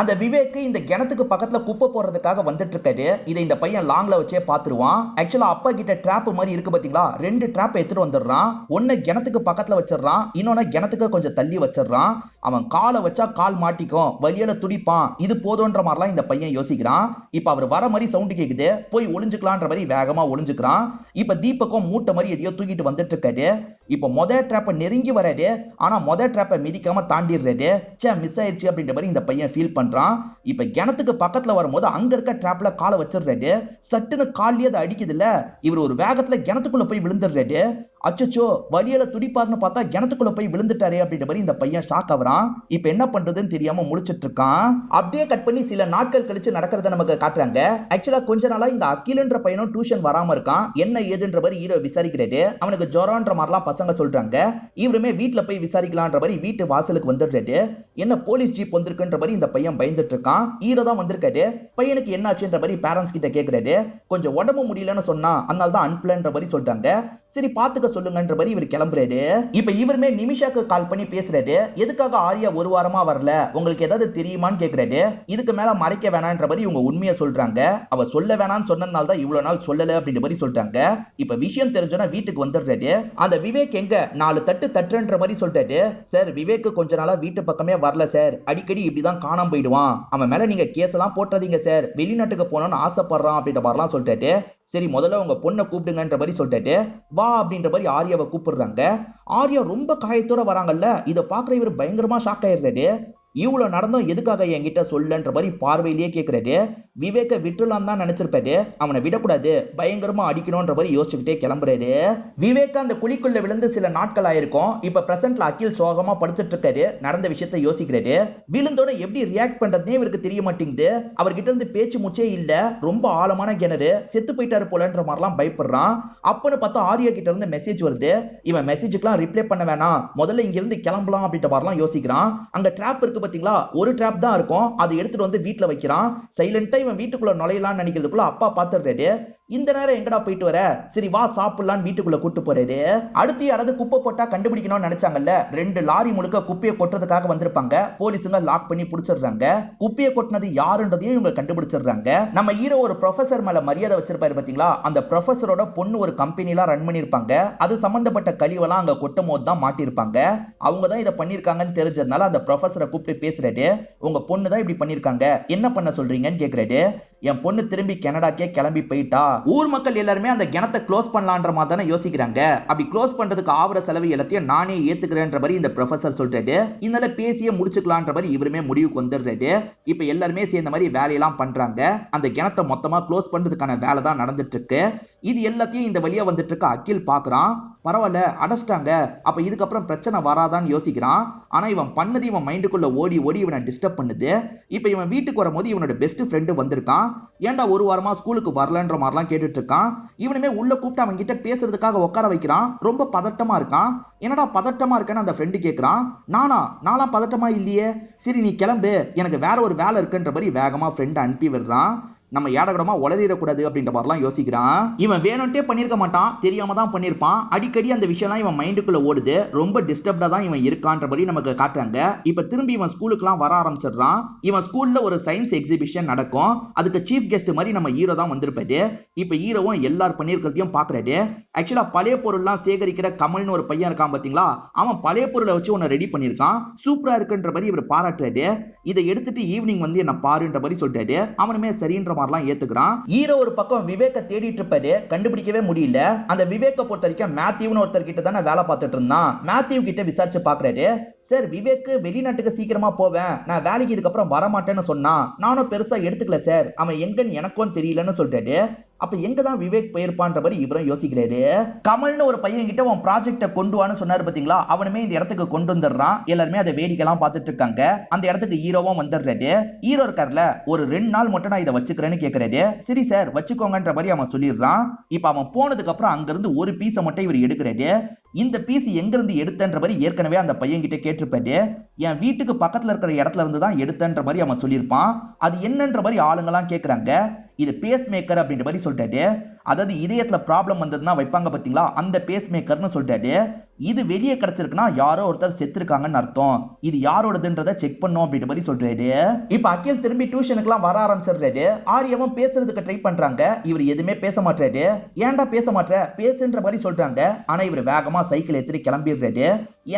அந்த விவேக் இந்த கிணத்துக்கு பக்கத்துல குப்பை போடுறதுக்காக வந்துட்டு இருக்காரு. இதை இந்த பையன் லாங்ல வச்சே பாத்துருவான். ஆக்சுவலா அப்பா கிட்ட ட்ராப் மாதிரி இருக்கு பாத்தீங்களா? 2 ட்ராப் எடுத்துட்டு வந்துடுறான். ஒன்னு கிணத்துக்கு பக்கத்துல வச்சிடறான். இன்னொன்னு கிணத்துக்கு கொஞ்சம் தள்ளி வச்சிடறான். அவன் காலை வச்சா கால் மாட்டிக்கும். வலியால துடிப்பான். இது போதுன்ற மாதிரிலாம் இந்த பையன் யோசிக்கிறான். இப்ப அவர் வர மாதிரி சவுண்ட் கேக்குது. போய் ஒளிஞ்சுக்கலான்ற மாதிரி வேகமா ஒளிஞ்சுக்கிறான். இப்ப தீபக்கும் மூட்டை மாதிரி எதையோ தூக்கிட்டு வந்துட்டு இருக்காரு. இப்ப மொதல் ட்ராப்பை நெருங்கி வராரு. ஆனா மொதல் ட்ராப்பை மிதிக்காம தாண்டிடுறாரு. சே மிஸ் ஆயிடுச்சு அப்படின்ற மாதிரி இந்த பையன் ஃபீல் பண்றான். இப்ப கிணத்துக்கு பக்கத்துல வரும்போது அங்க இருக்க ட்ராப்ல காலை வச்சிடுறாரு. சட்டுன்னு காலியே அதை அடிக்குது இல்ல. இவர் ஒரு வேகத்துல கிணத்துக்குள்ள போய் விழுந்துடுறாரு. அச்சோ வலியால துடிப்பாருன்னு பார்த்தா கிணத்துக்குள்ள போய் விழுந்துட்டாரு அப்படின்ற மாதிரி இந்த பையன் ஷாக் ஆகுறான். இப்ப என்ன பண்றதுன்னு தெரியாம முழிச்சிட்டு இருக்கான். அப்படியே கட் பண்ணி சில நாட்கள் கழிச்சு நடக்கிறத நமக்கு காட்டுறாங்க. ஆக்சுவலா கொஞ்ச நாளா இந்த அகிலன்ற பையனும் டியூஷன் வராம இருக்கான். என்ன ஏதுன்ற மாதிரி ஹீரோ விசாரிக்கிறாரு. அவனுக்கு ஜொரம்ன்ற மாதிரிலாம் பசங்க சொல்றாங்க. இவருமே வீட்டுல போய் விசாரிக்கலான்ற மாதிரி வீட்டு வாசலுக்கு வந்துடுறாரு. என்ன போலீஸ் ஜீப் வந்திருக்குன்ற மாதிரி இந்த பையன் பயந்துட்டு இருக்கான். ஹீரோ தான் வந்திருக்காரு. பையனுக்கு என்ன ஆச்சுன்ற மாதிரி பேரண்ட்ஸ் கிட்ட கேக்குறாரு. கொஞ்சம் உடம்பு முடியலன்னு சொன்னா அதனால தான் அன்பிளன்ற மாதிரி சொல்றாங்க. சரி பாத்துக்க சொல்லுங்கன்ற மாதிரி இவர் கிளம்புறாரு. இப்ப இவருமே நிமிஷாக்கு கால் பண்ணி பேசுறாரு. எதுக்காக ஆர்யா ஒரு வாரமா வரல, உங்களுக்கு ஏதாவது தெரியுமான்னு கேக்குறாரு. இதுக்கு மேல மறைக்க வேணான்ற மாதிரி இவங்க உண்மையை சொல்றாங்க. அவ சொல்ல வேணாம்னு சொன்னதுனால தான் இவ்வளவு நாள் சொல்லல அப்படின்ற மாதிரி சொல்றாங்க. இப்ப விஷயம் தெரிஞ்சோன்னா வீட்டுக்கு வந்துடுறாரு. அந்த விவேக் எங்க 4 தட்டு தட்டுன்ற மாதிரி சொல்றாரு. சார் விவேக் கொஞ்ச நாளா வீட்டு பக்கமே வரல சார். அடிக்கடி இப்படிதான் காணாம போயிடுவான். அவன் மேல நீங்க கேஸ் எல்லாம் போட்டுறதீங்க சார். வெளிநாட்டுக்கு போனோம்னு ஆசைப்படுறான் அப்படின்ற மாதிரிலாம் சொல்றாரு. சரி முதல்ல உங்க பொண்ணை கூப்பிடுங்கன்ற மாதிரி சொல்லிட்டு வா அப்படின்ற மாதிரி ஆர்யாவை கூப்பிடுறாங்க. ஆர்யா ரொம்ப காயத்தோட வராங்கல்ல. இதை பாக்குற இவர் பயங்கரமா ஷாக் ஆயிடுறாரு. இவ்வளவு நடந்தும் எதுக்காக என்கிட்ட சொல்லன்ற மாதிரி பார்வையிலேயே கேட்கிறாரு. விவேக்க விட்டுலாம் தான் நினைச்சிருப்பாரு. அவனை விடக்கூடாது, பயங்கரமா அடிக்கணும்ன்ற மாதிரி யோசிச்சுக்கிட்டே கிளம்புறாரு. விவேக் அந்த குழிக்குள்ள விழுந்து சில நாட்கள் ஆயிருக்கும். இப்ப பிரசன்ட்ல அகில் சோகமா படுத்துட்டு இருக்காரு. நடந்த விஷயத்தை யோசிக்கிறாரு. விழுந்தோட எப்படி ரியாக்ட் பண்றதுனே இவருக்கு தெரிய மாட்டேங்குது. அவர்கிட்ட இருந்து பேச்சு முச்சே இல்ல. ரொம்ப ஆழமான கிணறு, செத்து போயிட்டாரு போலன்ற மாதிரிலாம் பயப்படுறான். அப்பன்னு பார்த்தா ஆர்யா கிட்ட இருந்து மெசேஜ் வருது. இவன் மெசேஜுக்குலாம் ரிப்ளை பண்ண வேணாம், முதல்ல இங்க இருந்து கிளம்பலாம் அப்படின்ற மாதிரிலாம் யோசிக்கிறான். அங்க ட்ராப் இருக்கு பாத்தீங்களா, ஒரு ட்ராப் தான் இருக்கும். அதை எடுத்துட்டு வந்து வீட்டுல வைக்கிறான். சைலண்டா இவன் வீட்டுக்குள்ள நுழையலாம்னு நினைக்கிறதுக்குள்ள அப்பா பாத்துறாரு. இந்த நேரம் எங்கடா போயிட்டு வர, சரி வா சாப்பிடலான்னு வீட்டுக்குள்ள கூட்டு போறாரு. அடுத்து யாராவது குப்பை போட்டா கண்டுபிடிக்கணும்னு நினைச்சாங்கல்ல. 2 லாரி முழுக்க குப்பையை கொட்டுறதுக்காக வந்திருப்பாங்க. போலீஸுங்க லாக் பண்ணி பிடிச்சிடுறாங்க. குப்பையை கொட்டினது யாருன்றதையும் இவங்க கண்டுபிடிச்சிடுறாங்க. நம்ம ஹீரோ ஒரு ப்ரொஃபசர் மேல மரியாதை வச்சிருப்பாரு பாத்தீங்களா, அந்த ப்ரொஃபசரோட பொண்ணு ஒரு கம்பெனிலாம் ரன் பண்ணிருப்பாங்க. அது சம்பந்தப்பட்ட கழிவெல்லாம் அங்க கொட்டும் போது தான் மாட்டிருப்பாங்க. அவங்க தான் இதை பண்ணிருக்காங்கன்னு தெரிஞ்சதுனால அந்த ப்ரொஃபசரை கூப்பிட்டு பேசுறாரு. உங்க பொண்ணு தான் இப்படி பண்ணிருக்காங்க, என்ன பண்ண சொல்றீங்கன்னு கேக்குறாரு. என் பொண்ணு திரும்பி கனடாக்கே கிளம்பி போயிட்டா. ஊர் மக்கள் எல்லாருமே அந்த கிணத்தை க்ளோஸ் பண்ணலான்ற மாதிரி தானே யோசிக்கிறாங்க. அப்படி க்ளோஸ் பண்றதுக்கு ஆவற செலவு எல்லாத்தையும் நானே ஏத்துக்கிறேன்ற மாதிரி இந்த ப்ரொஃபசர் சொல்றாரு. இதனால பேசியே முடிச்சுக்கலான்ற மாதிரி இவருமே முடிவுக்கு வந்துடுறாரு. இப்ப எல்லாருமே சேர்ந்த மாதிரி வேலையெல்லாம் பண்றாங்க. அந்த கிணத்தை மொத்தமா க்ளோஸ் பண்றதுக்கான வேலை தான் நடந்துட்டு இருக்கு. இது எல்லாத்தையும் இந்த வழியா வந்துட்டு இருக்க அகில் பாக்குறான். பரவாயில்ல அடைச்சிட்டாங்க, அப்ப இதுக்கப்புறம் பிரச்சனை வராதான்னு யோசிக்கிறான். ஆனா இவன் பண்ணது இவன் மைண்டுக்குள்ள ஓடி ஓடி இவனை டிஸ்டர்ப் பண்ணுது. இப்ப இவன் வீட்டுக்கு வரும்போது இவனோட பெஸ்ட் ஃப்ரெண்டு வந்திருக்கான். ஏன்டா ஒரு வாரமா ஸ்கூலுக்கு வரலன்ற மாதிரிலாம் கேட்டுட்டு இருக்கான். இவனுமே உள்ள கூப்பிட்டு அவன் கிட்ட பேசுறதுக்காக உட்கார வைக்கிறான். ரொம்ப பதட்டமா இருக்கான். என்னடா பதட்டமா இருக்கேன்னு அந்த ஃப்ரெண்டு கேட்கிறான். நான்லாம் பதட்டமா இல்லையே, சரி நீ கிளம்பு, எனக்கு வேற ஒரு வேலை இருக்குன்ற மாதிரி வேகமா ஃப்ரெண்ட் அனுப்பி விடுறான். நம்ம ஏடகடமா உளறிடக்கூடாது அப்படின்ற மாதிரிலாம் யோசிக்கிறான். இவன் வேணும்ட்டே பண்ணிருக்க மாட்டான், தெரியாம தான் பண்ணிருப்பான். அடிக்கடி அந்த விஷயம்லாம் இவன் மைண்டுக்குள்ள ஓடுது. ரொம்ப டிஸ்டர்ப்டா தான் இவன் இருக்கான்ற மாதிரி நமக்கு காட்டுறாங்க. இப்ப திரும்பி இவன் ஸ்கூலுக்குலாம் வர ஆரம்பிச்சிடுறான். இவன் ஸ்கூல்ல ஒரு சயின்ஸ் எக்ஸிபிஷன் நடக்கும். அதுக்கு சீஃப் கெஸ்ட் மாதிரி நம்ம ஹீரோ தான் வந்திருப்பாரு. இப்ப ஹீரோவும் எல்லாரும் பண்ணிருக்கிறதையும் பாக்குறாரு. ஆக்சுவலா பழைய பொருள்லாம் சேகரிக்கிற கமல்னு ஒரு பையன் இருக்கான் பாத்தீங்களா, அவன் பழைய பொருளை வச்சு ஒன்னு ரெடி பண்ணிருக்கான். சூப்பரா இருக்குன்ற மாதிரி இவர் பாராட்டுறாரு. இதை எடுத்துட்டு ஈவினிங் வந்து என்ன பாருன்ற மாதிரி சொல்லிட்டாரு. அவனுமே சரின்ற மாதிரிலாம் ஏத்துக்கிறான். ஹீரோ ஒரு பக்கம் விவேக்க தேடிட்டு இருப்பாரு, கண்டுபிடிக்கவே முடியல. அந்த விவேக்க பொறுத்த வரைக்கும் மேத்யூன்னு ஒருத்தர் கிட்ட தானே வேலை பார்த்துட்டு இருந்தான். மேத்யூ கிட்ட விசாரிச்சு பாக்குறாரு. சார், விவேக் வெளிநாட்டுக்கு சீக்கிரமா போவேன், நான் வேலைக்கு இதுக்கப்புறம் வரமாட்டேன்னு சொன்னான். நானும் பெருசா எடுத்துக்கல சார், அவன் எங்கன்னு எனக்கும் தெரியலன்னு சொல்லிட்டாரு. அப்ப எங்க தான் விவேக் போயிருப்பான்ற மாதிரி இவரும் யோசிக்கிறாரு. கமல்னு ஒரு பையன் கிட்ட உன் ப்ராஜெக்ட கொண்டு வான்னு சொன்னாரு பாத்தீங்களா, அவனுமே இந்த இடத்துக்கு கொண்டு வந்துடுறான். எல்லாருமே அதை வேடிக்கைலாம் பார்த்துட்டு இருக்காங்க. அந்த இடத்துக்கு ஹீரோவும் வந்துடுறாரு. ஹீரோ இருக்கார்ல, ஒரு 2 நாள் மட்டும் நான் இதை வச்சுக்கிறேன்னு கேட்கறாரு. சரி சார் வச்சுக்கோங்கன்ற மாதிரி அவன் சொல்லிடுறான். இப்ப அவன் போனதுக்கு அப்புறம் அங்க இருந்து ஒரு பீஸை மட்டும் இவர் எடுக்கிறாரு. இந்த பீஸ் எங்க இருந்து எடுத்தன்ற மாதிரி ஏற்கனவே அந்த பையன் கிட்ட கேட்டிருப்பாரு. என் வீட்டுக்கு பக்கத்துல இருக்கிற இடத்துல இருந்து தான் எடுத்தன்ற மாதிரி அவன் சொல்லியிருப்பான். அது என்னன்ற மாதிரி ஆளுங்கெல்லாம் கேட்கறாங்க. இது பேஸ் மேக்கர் அப்படின்ற மாதிரி சொல்லிட்டாரு. அதாவது இதயத்துல ப்ராப்ளம் வந்ததுன்னா வைப்பாங்க பாத்தீங்களா, அந்த பேஸ் மேக்கர்னு சொல்லிட்டாரு. இது வெளியே கிடைச்சிருக்குன்னா யாரோ ஒருத்தர் செத்துருக்காங்கன்னு அர்த்தம். இது யாரோடதுன்றத செக் பண்ணும் அப்படின்ற மாதிரி சொல்றாரு. இப்ப அகில் திரும்பி டியூஷனுக்கு எல்லாம் வர ஆரம்பிச்சிடுறாரு. ஆரியவும் பேசுறதுக்கு ட்ரை பண்றாங்க. இவர் எதுவுமே பேச மாட்டாரு. ஏன்டா பேச மாட்டேற, பேசுன்ற மாதிரி சொல்றாங்க. ஆனா இவர் வேகமா சைக்கிள் எடுத்துட்டு கிளம்பிடுறாரு.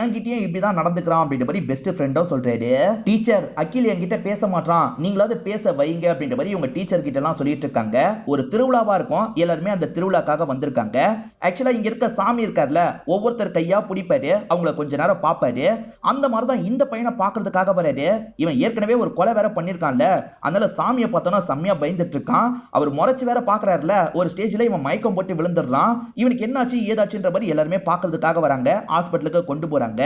என்கிட்டயும் இப்படிதான் நடந்துக்கிறான் அப்படின்ற மாதிரி பெஸ்ட் ஃப்ரெண்டோ சொல்றாரு. டீச்சர், அகில் என்கிட்ட பேச மாட்டான், நீங்களாவது பேச வைங்க அப்படின்ற மாதிரி உங்க டீச்சர் கிட்ட எல்லாம் சொல்லிட்டு இருக்காங்க. ஒரு திருவிழாவா இருக்கும், எல்லாருமே அந்த திருவிழாக்காக வந்திருக்காங்க. ஆக்சுவலா இங்க இருக்க சாமி இருக்கார்ல, ஒவ்வொருத்தர் கையா பிடிப்பாரு, அவங்கள கொஞ்ச நேரம் பாப்பாரு. அந்த மாதிரிதான் இந்த பையனை பாக்குறதுக்காக வராரு. இவன் ஏற்கனவே ஒரு கொலை வேற பண்ணிருக்கான்ல, அதனால சாமியை பார்த்தோன்னா செம்மையா பயந்துட்டு இருக்கான். அவர் முறைச்சு வேற பாக்குறாருல, ஒரு ஸ்டேஜ்ல இவன் மயக்கம் போட்டு விழுந்துடுறான். இவனுக்கு என்னாச்சு ஏதாச்சுன்ற மாதிரி எல்லாருமே பாக்குறதுக்காக வராங்க. ஹாஸ்பிட்டலுக்கு கொண்டு போறாங்க.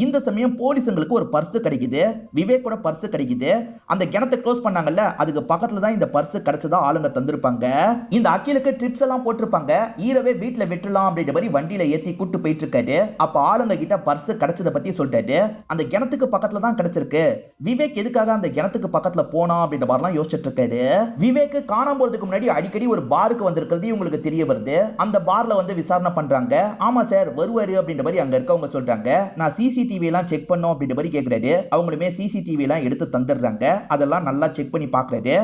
இந்த சமயம் போலீஸுங்களுக்கு ஒரு பர்ஸ் கிடைக்குது. விவேக்கோட பர்ஸ் கிடைக்குது. அந்த கிணத்தை க்ளோஸ் பண்ணாங்கல்ல, அதுக்கு பக்கத்துல தான் இந்த பர்ஸ் கிடைச்சதா ஆளுங்க தந்திருப்பாங்க. இந்த அகிலுக்கு ட்ரிப்ஸ் எல்லாம் போட்டிருப்பாங்க. ஈரவே வீட்டுல விட்டுலாம் அப்படின்ற மாதிரி வண்டியில ஏத்தி கூட்டு போயிட்டு இருக்காரு. அப்ப ஆளுங்க கிட்ட பர்ஸ் கிடைச்சதை பத்தி சொல்லிட்டாரு. அந்த கிணத்துக்கு பக்கத்துல தான் கிடைச்சிருக்கு. விவேக் எதுக்காக அந்த கிணத்துக்கு பக்கத்துல போனா அப்படின்ற மாதிரிலாம் யோசிச்சுட்டு இருக்காரு. விவேக் காணாம போறதுக்கு முன்னாடி அடிக்கடி ஒரு பாருக்கு வந்திருக்கிறது இவங்களுக்கு தெரிய வருது. அந்த பார்ல வந்து விசாரணை பண்றாங்க. ஆமா சார் வருவாரு அப்படின்ற மாதிரி அங்க இருக்கவங்க சொல்றாங்க. நான் சிசிடிவி எல்லாம் செக் பண்ணோம் அப்படின்ற மாதிரி கேட்கிறாரு. அவங்களுமே சிசிடிவி எல்லாம் எடுத்து தந்துடுறாங்க. அதெல்லாம் நல்லா செக் பண்ணி பாக்குறாரு.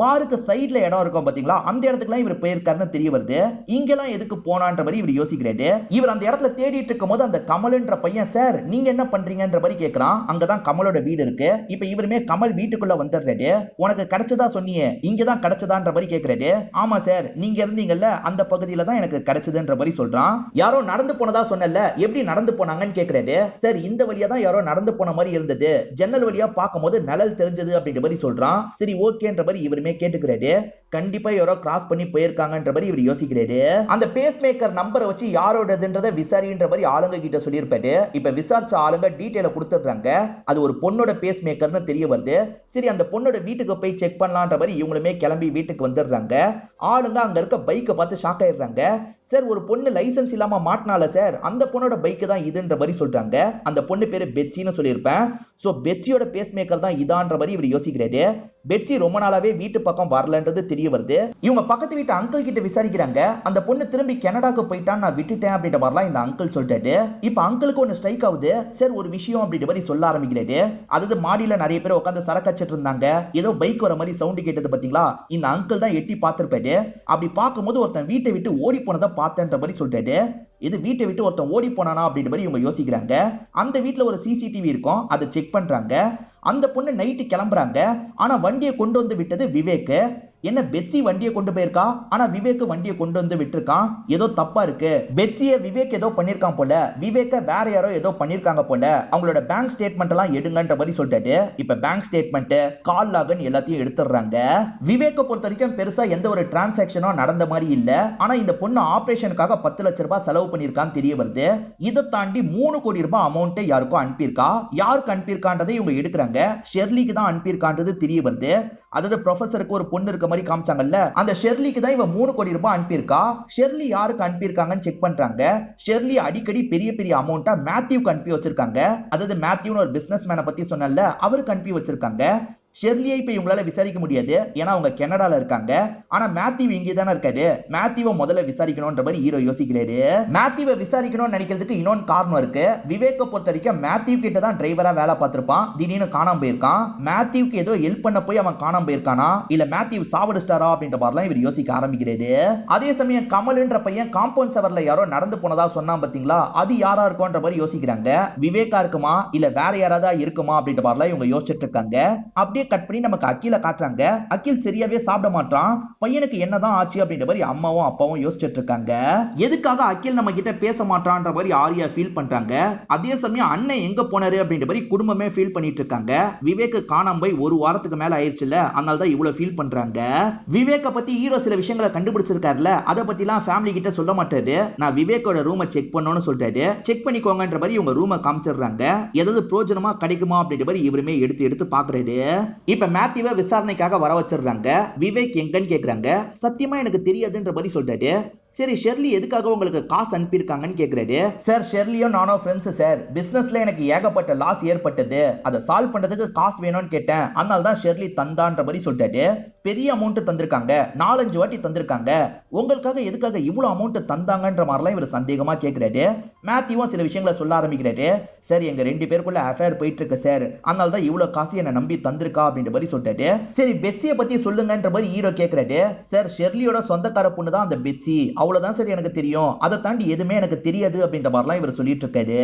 பாருக்கு சைடுல இடம் இருக்கும் பாத்தீங்களா, அந்த இடத்துக்குலாம் இவர் போயிருக்காருன்னு தெரிய வருது. இங்கெல்லாம் எதுக்கு போனான்ற மாதிரி இவர் யோசிக்கிறாரு. இவர் அந்த இடத்துல தேடிட்டு இருக்கும் போது அந்த கமல்ன்ற பையன், சார் நீங்க என்ன பண்றீங்கன்ற மாதிரி கேட்கறான். அங்கதான் கமலோட வீடு இருக்கு. இப்ப இவருமே கமல் வீட்டுக்குள்ள வந்துடுறாரு. உனக்கு கிடைச்சதா சொன்னியே, இங்கதான் கிடைச்சதான்ற மாதிரி கேட்கிறாரு. ஆமா சார், நீங்க இருந்தீங்கல்ல அந்த பகுதியில தான் எனக்கு கிடைச்சதுன்ற மாதிரி சொல்றான். யாரோ நடந்து போனதா சொன்னல, எப்படி நடந்து போனாங்கன்னு கேட்கிறாரு. சார் இந்த வழியா தான் யாரோ நடந்து போன மாதிரி இருந்தது, ஜன்னல் வழியா பார்க்கும்போது நிழல் தெரிஞ்சது அப்படின்ற மாதிரி சொல்றான். சரி ஓகேன்ற மாதிரி இவருமே கேட்டுக்கிறாரு. கண்டிப்பா யாரோ கிராஸ் பண்ணி போயிருக்காங்கன்ற மாதிரி இவர் யோசிக்கிறாரு. அந்த பேஸ் மேக்கர் நம்பரை வச்சு யாரோடதுன்றத விசாரின்ற மாதிரி ஆளுங்க கிட்ட சொல்லியிருப்பாரு. இப்ப விசாரிச்ச ஆளுங்க டீடைல கொடுத்துடுறாங்க. அது ஒரு பொண்ணோட பேஸ் மேக்கர்னு தெரிய வருது. சரி அந்த பொண்ணோட வீட்டுக்கு போய் செக் பண்ணலான்ற மாதிரி இவங்களுமே கிளம்பி வீட்டுக்கு வந்துடுறாங்க. ஆளுங்க அங்க இருக்க பைக்கை பார்த்து ஷாக் ஆயிடுறாங்க. சார் ஒரு பொண்ணு லைசன்ஸ் இல்லாம மாட்டினால சார், அந்த பொண்ணோட பைக் தான் இதுன்ற மாதிரி சொல்றாங்க. அந்த பொண்ணு பேரு பெட்சின்னு சொல்லியிருப்பேன். சோ பெட்சியோட பேஸ் மேக்கர் தான் இதான்ற மாதிரி இவர் யோசிக்கிறாரு. பெட்சி ரொம்ப நாளாவே வீட்டு பக்கம் வரலன்றது தெரிய வருது. இவங்க பக்கத்து வீட்டு அங்கிள் கிட்ட விசாரிக்கிறாங்க. அந்த பொண்ணு திரும்பி கனடாக்கு போயிட்டான், நான் விட்டுட்டேன் அப்படின்ற மாதிரிலாம் இந்த அங்கிள் சொல்லிட்டாரு. இப்ப அங்கிளுக்கு ஒன்னு ஸ்ட்ரைக் ஆகுது. சார் ஒரு விஷயம் அப்படின்ற மாதிரி சொல்ல ஆரம்பிக்கிறாரு. அதாவது மாடியில நிறைய பேர் உட்காந்து சரக்கச்சிட்டு இருந்தாங்க. ஏதோ பைக் வர மாதிரி சவுண்ட் கேட்டது பாத்தீங்களா, இந்த அங்கிள் தான் எட்டி பார்த்திருப்பாரு. அப்படி பார்க்கும்போது ஒருத்தன் வீட்டை விட்டு ஓடி போனதை பார்த்தேன்ற மாதிரி சொல்லிட்டாரு. இது வீட்டை விட்டு ஒருத்தன் ஓடி போனானா அப்படின்ற மாதிரி இவங்க யோசிக்கிறாங்க. அந்த வீட்டுல ஒரு சிசிடிவி இருக்கும், அதை செக் பண்றாங்க. அந்த பொண்ணு நைட்டு கிளம்புறாங்க. ஆனா வண்டியை கொண்டு வந்து விட்டது விவேக். என்ன பெட்சி வண்டியை கொண்டு போயிருக்கா, ஆனா விவேக் வண்டியை கொண்டு வந்து விட்டுருக்கான். ஏதோ தப்பா இருக்கு. பெட்சியை விவேக் ஏதோ பண்ணிருக்கான் போல, விவேக்க வேற யாரோ ஏதோ பண்ணிருக்காங்க போல. அவங்களோட பேங்க் ஸ்டேட்மெண்ட் எல்லாம் எடுங்கன்ற மாதிரி சொல்லிட்டாரு. இப்ப பேங்க் ஸ்டேட்மெண்ட், கால் லாகன் எல்லாத்தையும் எடுத்துடுறாங்க. விவேக்க பொறுத்த வரைக்கும் பெருசா எந்த ஒரு டிரான்சாக்சனும் நடந்த மாதிரி இல்ல. ஆனா இந்த பொண்ணு ஆபரேஷனுக்காக 10 லட்சம் ரூபாய் செலவு பண்ணிருக்கான்னு தெரிய வருது. இதை தாண்டி 3 கோடி ரூபாய் அமௌண்ட் யாருக்கும் அனுப்பியிருக்கா. யாருக்கு அனுப்பியிருக்கான்றதை இவங்க எடுக்கிறாங்க. ஷெர்லிக்கு தான் அனுப்பியிருக்கான்றது தெரிய வருது. அதாவது ப்ரொஃபசருக்கு ஒரு பொண்ணு இருக்க மாதிரி காமிச்சாங்கல்ல, அந்த ஷெர்லிக்கு தான் இவன் 3 கோடி ரூபாய் அனுப்பியிருக்கா. ஷெர்லி யாருக்கு அனுப்பியிருக்காங்கன்னு செக் பண்றாங்க. ஷெர்லி அடிக்கடி பெரிய பெரிய அமௌண்ட்டா மேத்யூக்கு அனுப்பி வச்சிருக்காங்க. அதாவது மேத்யூன்னு ஒரு பிசினஸ் மேனை பத்தி சொன்னல, அவருக்கு அனுப்பி வச்சிருக்காங்க. ஷெர்லியை இப்ப இவங்களால விசாரிக்க முடியாது, ஏன்னா அவங்க கனடால இருக்காங்க. ஆனா மேத்யூ இங்கே தானே இருக்காரு, மேத்யூவை முதல்ல விசாரிக்கணும்ன்ற மாதிரி ஹீரோ யோசிக்கிறாரு. மேத்யூவை விசாரிக்கணும்னு நினைக்கிறதுக்கு இன்னொன்று காரணம் இருக்கு. விவேக்கை பொறுத்த வரைக்கும் மேத்யூ கிட்ட தான் டிரைவரா வேலை பார்த்திருப்பான், திடீர்னு காணாம போயிருக்கான். மேத்யூக்கு ஏதோ ஹெல்ப் பண்ண போய் அவன் காணாம போயிருக்கானா, இல்ல மேத்யூ சாவடிச்சிட்டாரா அப்படின்ற மாதிரிலாம் இவர் யோசிக்க ஆரம்பிக்கிறாரு. அதே சமயம் கமல்ன்ற பையன் காம்பவுண்ட் செவர்ல யாரோ நடந்து போனதா சொன்னா பாத்தீங்களா, அது யாரா இருக்கும்ன்ற மாதிரி யோசிக்கிறாங்க. விவேகா இருக்குமா இல்ல வேற யாராவது இருக்குமா அப்படின்ற மாதிரிலாம் இவங்க யோசிச்சுட்டு இருக்காங்க. அப்படியே கட் பண்ணி நமக்கு அகில காட்டுறாங்க. அகில் சரியாவே சாப்பிட மாட்டான். பையனுக்கு என்னதான் ஆச்சு அப்படின்ற மாதிரி அம்மாவும் அப்பாவும் யோசிச்சுட்டு இருக்காங்க. எதுக்காக அகில் நம்ம கிட்ட பேச மாட்டான்ற மாதிரி ஆரியா ஃபீல் பண்றாங்க. அதே சமயம் அண்ணன் எங்க போனாரு அப்படின்ற மாதிரி குடும்பமே ஃபீல் பண்ணிட்டு இருக்காங்க. விவேக் காணாம போய் ஒரு வாரத்துக்கு மேல ஆயிடுச்சுல, அதனால தான் இவ்வளவு ஃபீல் பண்றாங்க. விவேக்க பத்தி ஹீரோ சில விஷயங்களை கண்டுபிடிச்சிருக்காருல, அத பத்திலாம் ஃபேமிலி கிட்ட சொல்ல மாட்டாரு. நான் விவேக்கோட ரூமை செக் பண்ணணும்னு சொல்லிட்டாரு. செக் பண்ணிக்கோங்கன்ற மாதிரி இவங்க ரூமை காமிச்சிடுறாங்க. ஏதாவது பிரோஜனமா கிடைக்குமா அப்படின்ற மாதிரி இவருமே எடுத்து எடுத்து பாக்குறாரு. இப்ப மேத்யூவை விசாரணைக்காக வர வச்சிடுறாங்க. விவேக் எங்கன்னு கேக்குறாங்க. சத்தியமா எனக்கு தெரியாதுன்ற மாதிரி சொல்றாரு. சரி, ஷெர்லி எதுக்காக உங்களுக்கு காசு அனுப்பியிருக்காங்கன்னு கேக்குறாரு. சார், ஷெர்லியும் நானும் ஃப்ரெண்ட்ஸ் சார். பிசினஸ்ல எனக்கு ஏகப்பட்ட லாஸ் ஏற்பட்டது, அதை சால்வ் பண்றதுக்கு காசு வேணும்னு கேட்டேன், அதனால தான் ஷெர்லி தந்தான்ற மாதிரி சொல்லிட்டாரு. பெரிய அமௌண்ட் தந்திருக்காங்க, 4-5 வாட்டி தந்திருக்காங்க, உங்களுக்காக எதுக்காக இவ்வளவு அமௌண்ட் தந்தாங்கன்ற மாதிரிலாம் இவர் சந்தேகமா கேட்கிறாரு. மேத்யூவும் சில விஷயங்களை சொல்ல ஆரம்பிக்கிறாரு. சார், எங்க 2 பேருக்குள்ள அஃபேர் போயிட்டு இருக்கு சார், அதனால தான் இவ்வளவு காசு என்ன நம்பி தந்திருக்கா அப்படின்ற மாதிரி சொல்லிட்டாரு. சரி, பெட்சியை பத்தி சொல்லுங்கன்ற மாதிரி ஹீரோ கேட்கிறாரு. சார், ஷெர்லியோட சொந்தக்கார பொண்ணு தான் அந்த பெட்சி, அவ்வளவுதான் சார் எனக்கு தெரியும், அதை தாண்டி எதுவுமே எனக்கு தெரியாது அப்படின்ற மாதிரிலாம் இவர் சொல்லிட்டு இருக்காரு.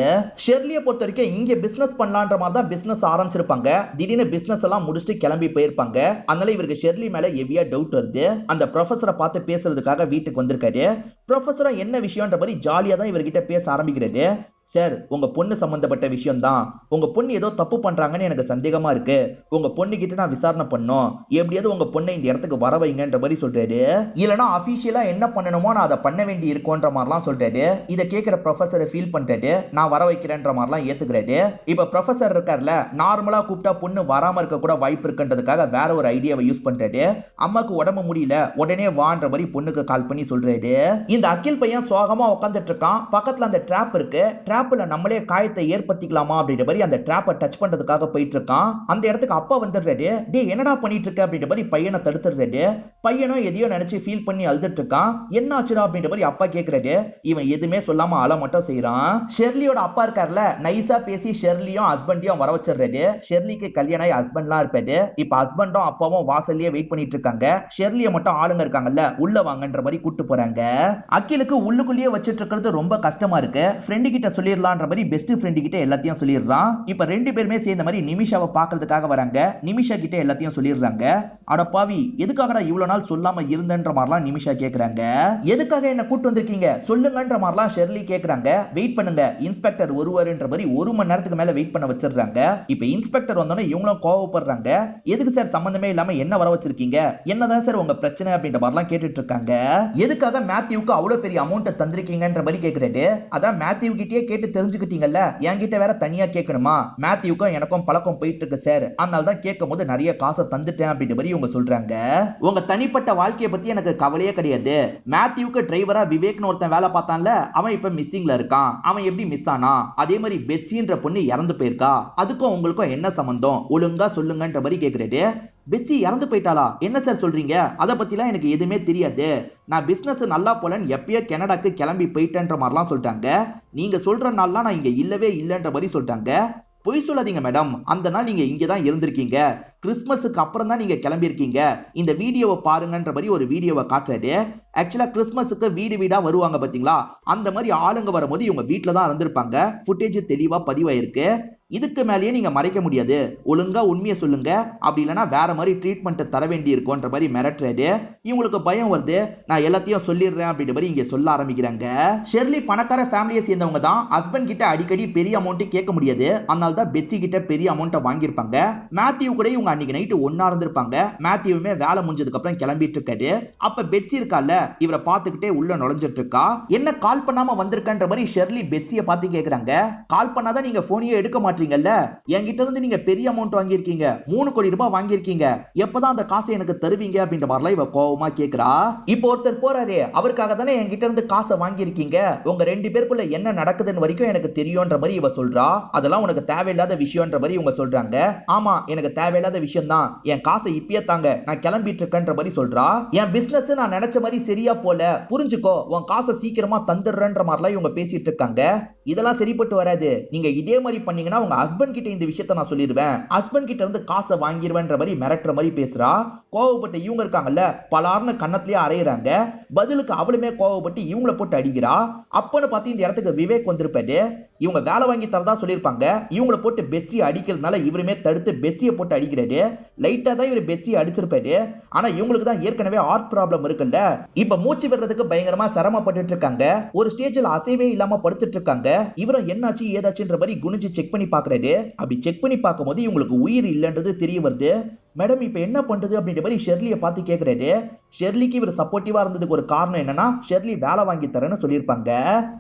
ஷெர்லியை பொறுத்த வரைக்கும் இங்க பிசினஸ் பண்ணலான்ற மாதிரி தான் பிசினஸ் ஆரம்பிச்சிருப்பாங்க. திடீர்னு பிசினஸ் எல்லாம் முடிச்சுட்டு கிளம்பி போயிருப்பாங்க. அதனால இவருக்கு ஷெர்லி மேல ஹெவியா டவுட் வருது. அந்த ப்ரொஃபஸரை பார்த்து பேசுறதுக்காக வீட்டுக்கு வந்திருக்காரு. ப்ரொஃபஸரா என்ன விஷயம்ன்ற மாதிரி ஜாலியா தான் இவர்கிட்ட பேச ஆரம்பிக்கிறாரு. சார், உங்க பொண்ணு சம்பந்தப்பட்ட விஷயம் தான். உங்க பொண்ணு ஏதோ தப்பு பண்றாங்கன்னு எனக்கு சந்தேகமா இருக்கு. உங்க பொண்ணு கிட்ட நான் விசாரணை பண்ணோம், எப்படியாவது உங்க பொண்ணை இந்த இடத்துக்கு வர வைங்கன்ற மாதிரி சொல்றாரு. இல்லனா அபிஷியலா என்ன பண்ணணுமோ நான் அதை பண்ண வேண்டி இருக்கும்ன்ற மாதிரிலாம் சொல்றாரு. இதை கேட்கிற ப்ரொஃபஸரை ஃபீல் பண்ணிட்டாரு. நான் வர வைக்கிறேன்ற மாதிரிலாம் ஏத்துக்கிறாரு. இப்ப ப்ரொஃபஸர் இருக்கார்ல, நார்மலா கூப்பிட்டா பொண்ணு வராம இருக்க கூட வாய்ப்பு இருக்குன்றதுக்காக வேற ஒரு ஐடியாவை யூஸ் பண்றாரு. அம்மாக்கு உடம்பு முடியல, உடனே வான்ற மாதிரி பொண்ணுக்கு கால் பண்ணி சொல்றாரு. இந்த அகில் பையன் சோகமா உட்காந்துட்டு இருக்கான். பக்கத்துல அந்த ட்ராப் இருக்கு. ட்ராப்ல நம்மளே காயத்தை ஏற்படுத்திக்கலாமா அப்படின்ற மாதிரி அந்த ட்ராப்பை டச் பண்றதுக்காக போயிட்டு இருக்கான். அந்த இடத்துக்கு அப்பா வந்துடுறாரு. டேய், என்னடா பண்ணிட்டு இருக்க அப்படின்ற மாதிரி பையனை தடுத்துடுறாரு. பையனும் எதையோ நினைச்சு ஃபீல் பண்ணி அழுதுட்டு இருக்கான். என்ன ஆச்சுடா அப்படின்ற மாதிரி அப்பா கேட்கிறாரு. இவன் எதுவுமே சொல்லாம அழ மட்டும் செய்யறான். ஷெர்லியோட அப்பா இருக்கார்ல, நைஸா பேசி ஷெர்லியும் ஹஸ்பண்டையும் வர வச்சிடுறாரு. ஷெர்லிக்கு கல்யாணம் ஆகி ஹஸ்பண்ட்லாம் இருப்பாரு. இப்ப ஹஸ்பண்டும் அப்பாவும் வாசல்லயே வெயிட் பண்ணிட்டு இருக்காங்க. ஷெர்லியை மட்டும் ஆளுங்க இருக்காங்கல்ல, உள்ள வாங்கன்ற மாதிரி கூட்டு போறாங்க. அகிலுக்கு உள்ளுக்குள்ளேயே வச்சிட்டு இருக்கிறது ரொம்ப கஷ்டமா இருக்கு. ஃப்ரெண்டு கிட்ட சொல்லிடலான்ற மாதிரி பெஸ்ட் ஃப்ரெண்டு கிட்ட எல்லாத்தையும் சொல்லிடுறான். இப்ப 2 பேருமே சேர்ந்த மாதிரி நிமிஷாவை பார்க்கிறதுக்காக வராங்க. நிமிஷா கிட்ட எல்லாத்தையும் சொல்லிடுறாங்க. அட பாவி, எதுக்காகடா இவ்வளவு நாள் சொல்லாம இருந்தன்ற மாதிரிலாம் நிமிஷா கேக்குறாங்க. எதுக்காக என்ன கூட்டு வந்திருக்கீங்க சொல்லுங்கன்ற மாதிரிலாம் ஷெர்லி கேக்குறாங்க. வெயிட் பண்ணுங்க, இன்ஸ்பெக்டர் வருவாருன்ற மாதிரி 1 மணி நேரத்துக்கு மேல வெயிட் பண்ண வச்சிடுறாங்க. இப்ப இன்ஸ்பெக்டர் வந்தோடனே இவங்களும் கோவப்படுறாங்க. எதுக்கு சார் சம்பந்தமே இல்லாம என்ன வர வச்சிருக்கீங்க, என்னதான் சார் உங்க பிரச்சனை அப்படின்ற மாதிரிலாம் கேட்டுட்டு இருக்காங்க. எதுக்காக மேத்யூக்கு அவ்வளவு பெரிய அமௌண்ட் தந்திருக்கீங்கன்ற மாதிரி கேக்குறாரு. அதான் மேத்யூ கிட்டே கேட்டு தெரிஞ்சுக்கிட்டீங்கல்ல, என்கிட்ட வேற தனியா கேட்கணுமா? மேத்யூக்கும் எனக்கும் பழக்கம் போயிட்டு இருக்கு சார், அதனால தான் கேட்கும் போது நிறைய காசை தந்துட்டேன் அப்படின்ற மாதிரி இவங்க சொல்றாங்க. உங்க தனிப்பட்ட வாழ்க்கையை பத்தி எனக்கு கவலையே கிடையாது. மேத்யூக்கு டிரைவரா விவேக்னு ஒருத்தன் வேலை பார்த்தான்ல, அவன் இப்ப மிஸ்ஸிங்ல இருக்கான். அவன் எப்படி மிஸ் ஆனா? அதே மாதிரி பெட்சின்ற பொண்ணு இறந்து போயிருக்கா, அதுக்கும் உங்களுக்கும் என்ன சம்பந்தம்? ஒழுங்கா சொல்லுங்கன்ற மாதிரி கேக்குறாரு. பெட்சி இறந்து போயிட்டாளா? என்ன சார் சொல்றீங்க? அதை பத்திலாம் எனக்கு எதுவுமே தெரியாது. நான் பிசினஸ் நல்லா போலன்னு எப்பயோ கனடாக்கு கிளம்பி போயிட்டேன்ற மாதிரிலாம் சொல்லிட்டாங்க. நீங்க சொல்ற நாள்லாம் நான் இங்க இல்லவே இல்லைன்ற மாதிரி சொல்லிட்டாங்க. பொய் சொல்லாதீங்க மேடம், அந்த நாள் நீங்க இங்க தான் இருந்திருக்கீங்க. கிறிஸ்மஸுக்கு அப்புறம் தான் நீங்க கிளம்பியிருக்கீங்க. இந்த வீடியோவை பாருங்கன்ற மாதிரி ஒரு வீடியோவை காட்டுறாரு. ஆக்சுவலா கிறிஸ்மஸுக்கு வீடு வீடா வருவாங்க பாத்தீங்களா, அந்த மாதிரி ஆளுங்க வரும்போது இவங்க வீட்டுல தான் இருந்திருப்பாங்க. ஃபுட்டேஜ் தெளிவா பதிவாயிருக்கு. இதுக்கு மேலேயே நீங்க மறைக்க முடியாது, ஒழுங்கா உண்மையை சொல்லுங்க, அப்படி இல்லைன்னா வேற மாதிரி ட்ரீட்மெண்ட் தர வேண்டி இருக்கும்ன்ற மாதிரி மிரட்டுறாரு. இவங்களுக்கு பயம் வருது. நான் எல்லாத்தையும் சொல்லிடுறேன் அப்படின்ற மாதிரி இங்க சொல்ல ஆரம்பிக்கிறாங்க. ஷெர்லி பணக்கார ஃபேமிலியை சேர்ந்தவங்க தான். ஹஸ்பண்ட் கிட்ட அடிக்கடி பெரிய அமௌண்ட் கேட்க முடியாது, அதனால தான் பெட்சி கிட்ட பெரிய அமௌண்ட்டை வாங்கியிருப்பாங்க. மேத்யூ கூட இவங்க அன்னைக்கு நைட்டு ஒன்னா இருந்திருப்பாங்க. மேத்யூவுமே வேலை முடிஞ்சதுக்கு அப்புறம் கிளம்பிட்டு இருக்காரு. அப்ப பெட்சி இருக்கால, இவரை பார்த்துக்கிட்டே உள்ள நுழைஞ்சிட்டு இருக்கா. என்ன கால் பண்ணாம வந்திருக்கன்ற மாதிரி ஷெர்லி பெட்சியை பார்த்து கேக்குறாங்க. கால் பண்ணாதான் நீங்க போனையே எடுக்க மாட்டீங்க, மாட்டீங்கல்ல, என்கிட்ட இருந்து நீங்க பெரிய அமௌண்ட் வாங்கியிருக்கீங்க, 3 கோடி ரூபாய் வாங்கியிருக்கீங்க, எப்பதான் அந்த காசை எனக்கு தருவீங்க அப்படின்ற மாதிரிலாம் இவ கோவமா கேக்குறா. இப்போ ஒருத்தர் போறாரு, அவருக்காக தானே என்கிட்ட இருந்து காசை வாங்கியிருக்கீங்க, உங்க 2 பேருக்குள்ள என்ன நடக்குதுன்னு வரைக்கும் எனக்கு தெரியும்ன்ற மாதிரி இவ சொல்றா. அதெல்லாம் உனக்கு தேவையில்லாத விஷயம்ன்ற மாதிரி இவங்க சொல்றாங்க. ஆமா, எனக்கு தேவையில்லாத விஷயம் தான், என் காசை இப்பயே தாங்க, நான் கிளம்பிட்டு இருக்கேன்ற மாதிரி சொல்றா. என் பிசினஸ் நான் நினைச்ச மாதிரி சரியா போல, புரிஞ்சுக்கோ, உன் காசை சீக்கிரமா தந்துடுறேன்ற மாதிரிலாம் இவங்க பேசிட்டு இருக்காங்க. இதெல்லாம் சரிப்பட்டு வராது, நீங்க இதே மாதிரி பண்ணீங்கன்னா உங்க ஹஸ்பண்ட் கிட்ட இந்த விஷயத்தை நான் சொல்லிடுவேன், ஹஸ்பண்ட் கிட்ட இருந்து காசை வாங்கிடுவேன்ற மாதிரி மிரட்டுற மாதிரி பேசுறா. கோவப்பட்டு இவங்க இருக்காங்கல்ல, பலார்னு கண்ணத்திலேயே அறையிறாங்க. பதிலுக்கு அவளுமே கோவப்பட்டு இவங்கள போட்டு அடிக்கிறா. அப்பன்னு பார்த்து இந்த இடத்துக்கு விவேக் வந்திருப்பாரு. இவங்க வேலை வாங்கி தரதா சொல்லியிருப்பாங்க, இவங்கள போட்டு பெட்சி அடிக்கிறதுனால இவருமே தடுத்து பெட்சியை போட்டு அடிக்கிறாரு. லைட்டா தான் இவர் பெட்சியை அடிச்சிருப்பாரு. ஆனா இவங்களுக்கு தான் ஏற்கனவே ஹார்ட் ப்ராப்ளம் இருக்குல்ல, இப்ப மூச்சு விடுறதுக்கு பயங்கரமா சிரமப்பட்டு இருக்காங்க. ஒரு ஸ்டேஜில் அசைவே இல்லாம படுத்துட்டு இருக்காங்க. இவரும் என்னாச்சு ஏதாச்சுன்ற மாதிரி குனிஞ்சு செக் பண்ணி பாக்குறாரு. அப்படி செக் பண்ணி பார்க்கும்போது இவங்களுக்கு உயிர் இல்லைன்றது தெரிய வருது. மேடம் இப்ப என்ன பண்றது அப்படின்ற மாதிரி ஷெர்லியை பார்த்து கேட்கிறாரு. ஷெர்லிக்கு இவர் சப்போர்ட்டிவா இருந்ததுக்கு ஒரு காரணம் என்னன்னா, ஷெர்லி வேலை வாங்கி தரேன்னு சொல்லியிருப்பாங்க.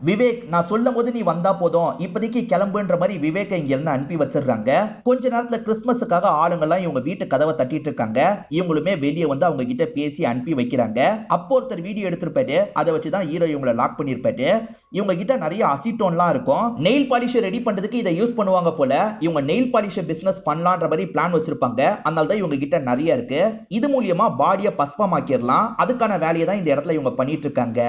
விவேக் நான் சொல்லும் போது நீ வந்தா போதும், இப்போதைக்கு கிளம்புன்ற மாதிரி விவேக் இங்க இருந்து அனுப்பி வச்சிடுறாங்க. கொஞ்ச நேரத்துல கிறிஸ்துமஸுக்காக ஆளுங்கெல்லாம் இவங்க வீட்டு கதவை தட்டிட்டு இருக்காங்க. இவங்களுமே வெளியே வந்து அவங்க கிட்ட பேசி அனுப்பி வைக்கிறாங்க. அப்போ ஒருத்தர் வீடியோ எடுத்திருப்பாரு, அதை வச்சுதான் ஹீரோ இவங்களை லாக் பண்ணிருப்பாரு. இவங்க கிட்ட நிறைய அசிட்டோன்லாம் இருக்கும். நெயில் பாலிஷ் ரெடி பண்றதுக்கு இதை யூஸ் பண்ணுவாங்க போல. இவங்க நெயில் பாலிஷ் பிசினஸ் பண்ணலான்ற மாதிரி பிளான் வச்சிருப்பாங்க. அதனால தான் இவங்க கிட்ட நிறைய இருக்கு. இது மூலியமா பாடியை பஸ்பமாக்கிடலாம். அதுக்கான வேலையை தான் இந்த இடத்துல இவங்க பண்ணிட்டு இருக்காங்க.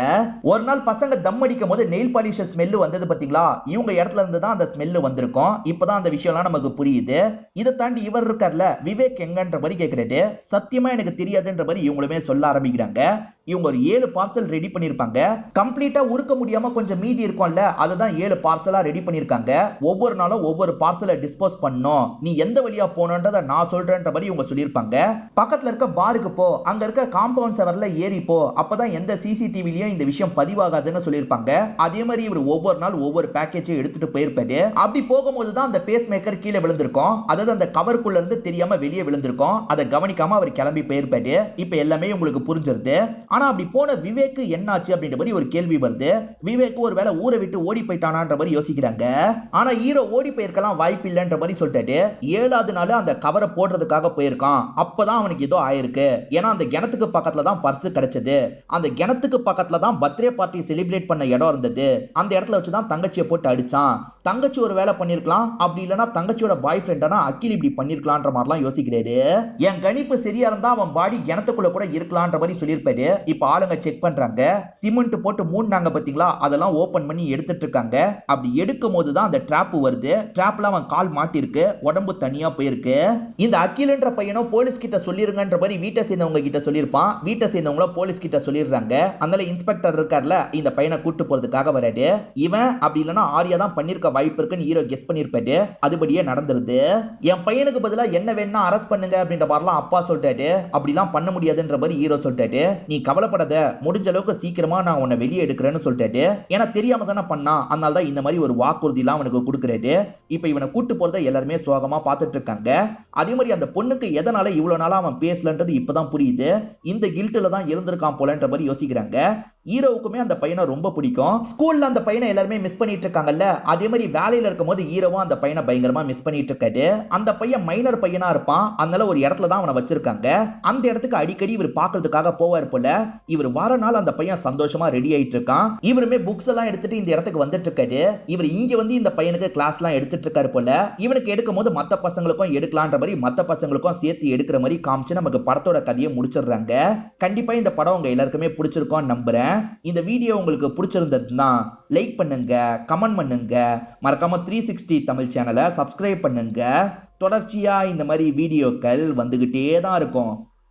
ஒரு நாள் பசங்க தம் அடிக்கும் போது நெயில் பாலிஷ் ஸ்மெல் வந்தது பாத்தீங்களா, இவங்க இடத்துல இருந்து தான் அந்த ஸ்மெல் வந்திருக்கும். இப்பதான் அந்த விஷயம்லாம் நமக்கு புரியுது. இதை தாண்டி இவர் இருக்கார்ல விவேக் எங்கன்ற மாதிரி கேட்கிறாரு. சத்தியமா எனக்கு தெரியாதுன்ற மாதிரி இவங்களுமே சொல்ல ஆரம்பிக்கிறாங்க. இவங்க ஒரு 7 பார்சல் ரெடி பண்ணிருப்பாங்க. கம்ப்ளீட்டா உருக்க முடியாம கொஞ்சம் மீதி இருக்கும்ல, அதுதான் 7 பார்சலா ரெடி பண்ணிருக்காங்க. ஒவ்வொரு நாளும் ஒவ்வொரு பார்சலை டிஸ்போஸ் பண்ணணும், நீ எந்த வழியா போகணுன்றத நான் சொல்றேன்ற மாதிரி இவங்க சொல்லியிருப்பாங்க. பக்கத்துல இருக்க பாருக்கு போ, அங்க இருக்க காம்பவுண்ட் செவர்ல ஏறி போ, அப்பதான் எந்த சிசிடிவிலையும் இந்த விஷயம் பதிவாகாதுன்னு சொல்லியிருப்பாங்க. அதே மாதிரி இவர் ஒவ்வொரு நாள் ஒவ்வொரு பேக்கேஜை எடுத்துட்டு போயிருப்பாரு. அப்படி போகும்போது தான் அந்த பேஸ் மேக்கர் கீழே விழுந்திருக்கும், அதாவது அந்த கவருக்குள்ள இருந்து தெரியாம வெளியே விழுந்திருக்கும். அதை கவனிக்காம அவர் கிளம்பி போயிருப்பாரு. இப்ப எல்லாமே உங்களுக்கு புரிஞ்சிருது. ஆனா அப்படி போன விவேக்கு என்னாச்சு அப்படின்ற மாதிரி ஒரு கேள்வி வருது. விவேக்கு ஒரு வேளை ஊரை விட்டு ஓடி போயிட்டானான்ற மாதிரி யோசிக்கிறாங்க. ஆனா ஹீரோ ஓடி போயிருக்கலாம் வாய்ப்பு இல்லைன்ற மாதிரி சொல்லிட்டாரு. 7வது நாள் அந்த கவரை போடுறதுக்காக போயிருக்கான். அப்பதான் அவனுக்கு ஏதோ ஆயிருக்கு. ஏன்னா அந்த கிணத்துக்கு பக்கத்துல தான் பர்ஸ் கிடைச்சது. அந்த கிணத்துக்கு பக்கத்துல தான் பர்த்டே பார்ட்டி செலிப்ரேட் பண்ண இடம் இருந்தது. அந்த இடத்துல வச்சுதான் தங்கச்சியை போட்டு அடிச்சான். தங்கச்சி ஒரு வேலை பண்ணிருக்கலாம், அப்படி இல்லைன்னா தங்கச்சியோட பாய் ஃப்ரெண்டானா அக்கில் இப்படி பண்ணிருக்கலான்ற மாதிரிலாம் யோசிக்கிறாரு. என் கணிப்பு சரியா இருந்தா அவன் பாடி கிணத்துக்குள்ள கூட இருக்கலான்ற மாதிரி சொல்லியிருப்பாரு. இப்ப ஆளுங்க செக் பண்றாங்க. சிமெண்ட் போட்டு மூடினாங்க பாத்தீங்களா, அதெல்லாம் ஓபன் பண்ணி எடுத்துட்டு இருக்காங்க. அப்படி எடுக்கும் போதுதான் அந்த டிராப் வருது. டிராப்ல அவன் கால் மாட்டிருக்கு, உடம்பு தனியா போயிருக்கு. இந்த அகில்ன்ற பையனோ போலீஸ் கிட்ட சொல்லிருங்கன்ற மாதிரி வீட்டை சேர்ந்தவங்க கிட்ட சொல்லியிருப்பான். வீட்டை சேர்ந்தவங்கள போலீஸ் கிட்ட சொல்லிடுறாங்க. அதனால இன்ஸ்பெக்டர் இருக்கார்ல, இந்த பையனை கூட்டு போறதுக்காக வராரு. இவன் அப்படி இல்லைன்னா ஆரியா தான் பண்ணிருக்க வாய்ப்பு இருக்குன்னு ஹீரோ கெஸ் பண்ணிருப்பாரு. அதுபடியே நடந்துருது. என் பையனுக்கு பதிலா என்ன வேணா அரெஸ்ட் பண்ணுங்க அப்படின்ற மாதிரிலாம் அப்பா சொல்லிட்டாரு. அப்படிலாம் பண்ண முடியாதுன்ற மாதிரி ஹீரோ சொல்லிட்டாரு. நீ கவலைப்படாத, முடிஞ்ச அளவுக்கு சீக்கிரமா நான் உன்னை வெளியே எடுக்கிறேன்னு சொல்லிட்டாரு. ஏன்னா தெரியாம தானே பண்ணா, அதனால தான் இந்த மாதிரி ஒரு வாக்குறுதி எல்லாம் அவனுக்கு கொடுக்குறாரு. இப்ப இவனை கூட்டு போறதை எல்லாருமே சோகமா பார்த்துட்டு இருக்காங்க. அதே மாதிரி அந்த பொண்ணுக்கு எதனால இவ்வளவு நாளா அவன் பேசலன்றது இப்பதான் புரியுது. இந்த கில்ட்ல தான் இருந்திருக்கான் போலன்ற மாதிரி யோசிக்கிறாங்க. ஹீரோவுக்குமே அந்த பையனை ரொம்ப பிடிக்கும். ஸ்கூல்ல அந்த பையனை எல்லாருமே மிஸ் பண்ணிட்டு இருக்காங்கல்ல, அதே மாதிரி வேலையில இருக்கும் போது ஹீரோவும் அந்த பையனை பயங்கரமா மிஸ் பண்ணிட்டு இருக்காரு. அந்த பையன் மைனர் பையனா இருப்பான், அதனால ஒரு இடத்துல தான் அவனை வச்சிருக்காங்க. அந்த இடத்துக்கு அடிக்கடி இவர் பாக்குறதுக்காக போவார் போல. இவர் வர நாள் அந்த பையன் சந்தோஷமா ரெடி ஆயிட்டு இருக்கான். இவருமே புக்ஸ் எல்லாம் எடுத்துட்டு இந்த இடத்துக்கு வந்துட்டு இருக்காரு. இவர் இங்க வந்து இந்த பையனுக்கு கிளாஸ் எல்லாம் எடுத்துட்டு இருக்காரு போல. இவனுக்கு எடுக்கும் போது மத்த பசங்களுக்கும் எடுக்கலான்ற மாதிரி மத்த பசங்களுக்கும் சேர்த்து எடுக்கிற மாதிரி காமிச்சு நமக்கு படத்தோட கதையை முடிச்சிடுறாங்க. கண்டிப்பா இந்த படம் உங்க எல்லாருக்குமே பிடிச்சிருக்கும் நம்புறேன். இந்த வீடியோ உங்களுக்கு பிடிச்சிருந்ததுன்னா லைக் பண்ணுங்க, கமெண்ட் பண்ணுங்க, மறக்காம 360 தமிழ் சேனலை சப்ஸ்கிரைப் பண்ணுங்க. தொடர்ச்சியா இந்த மாதிரி வீடியோக்கள் வந்துகிட்டே தான் இருக்கும்.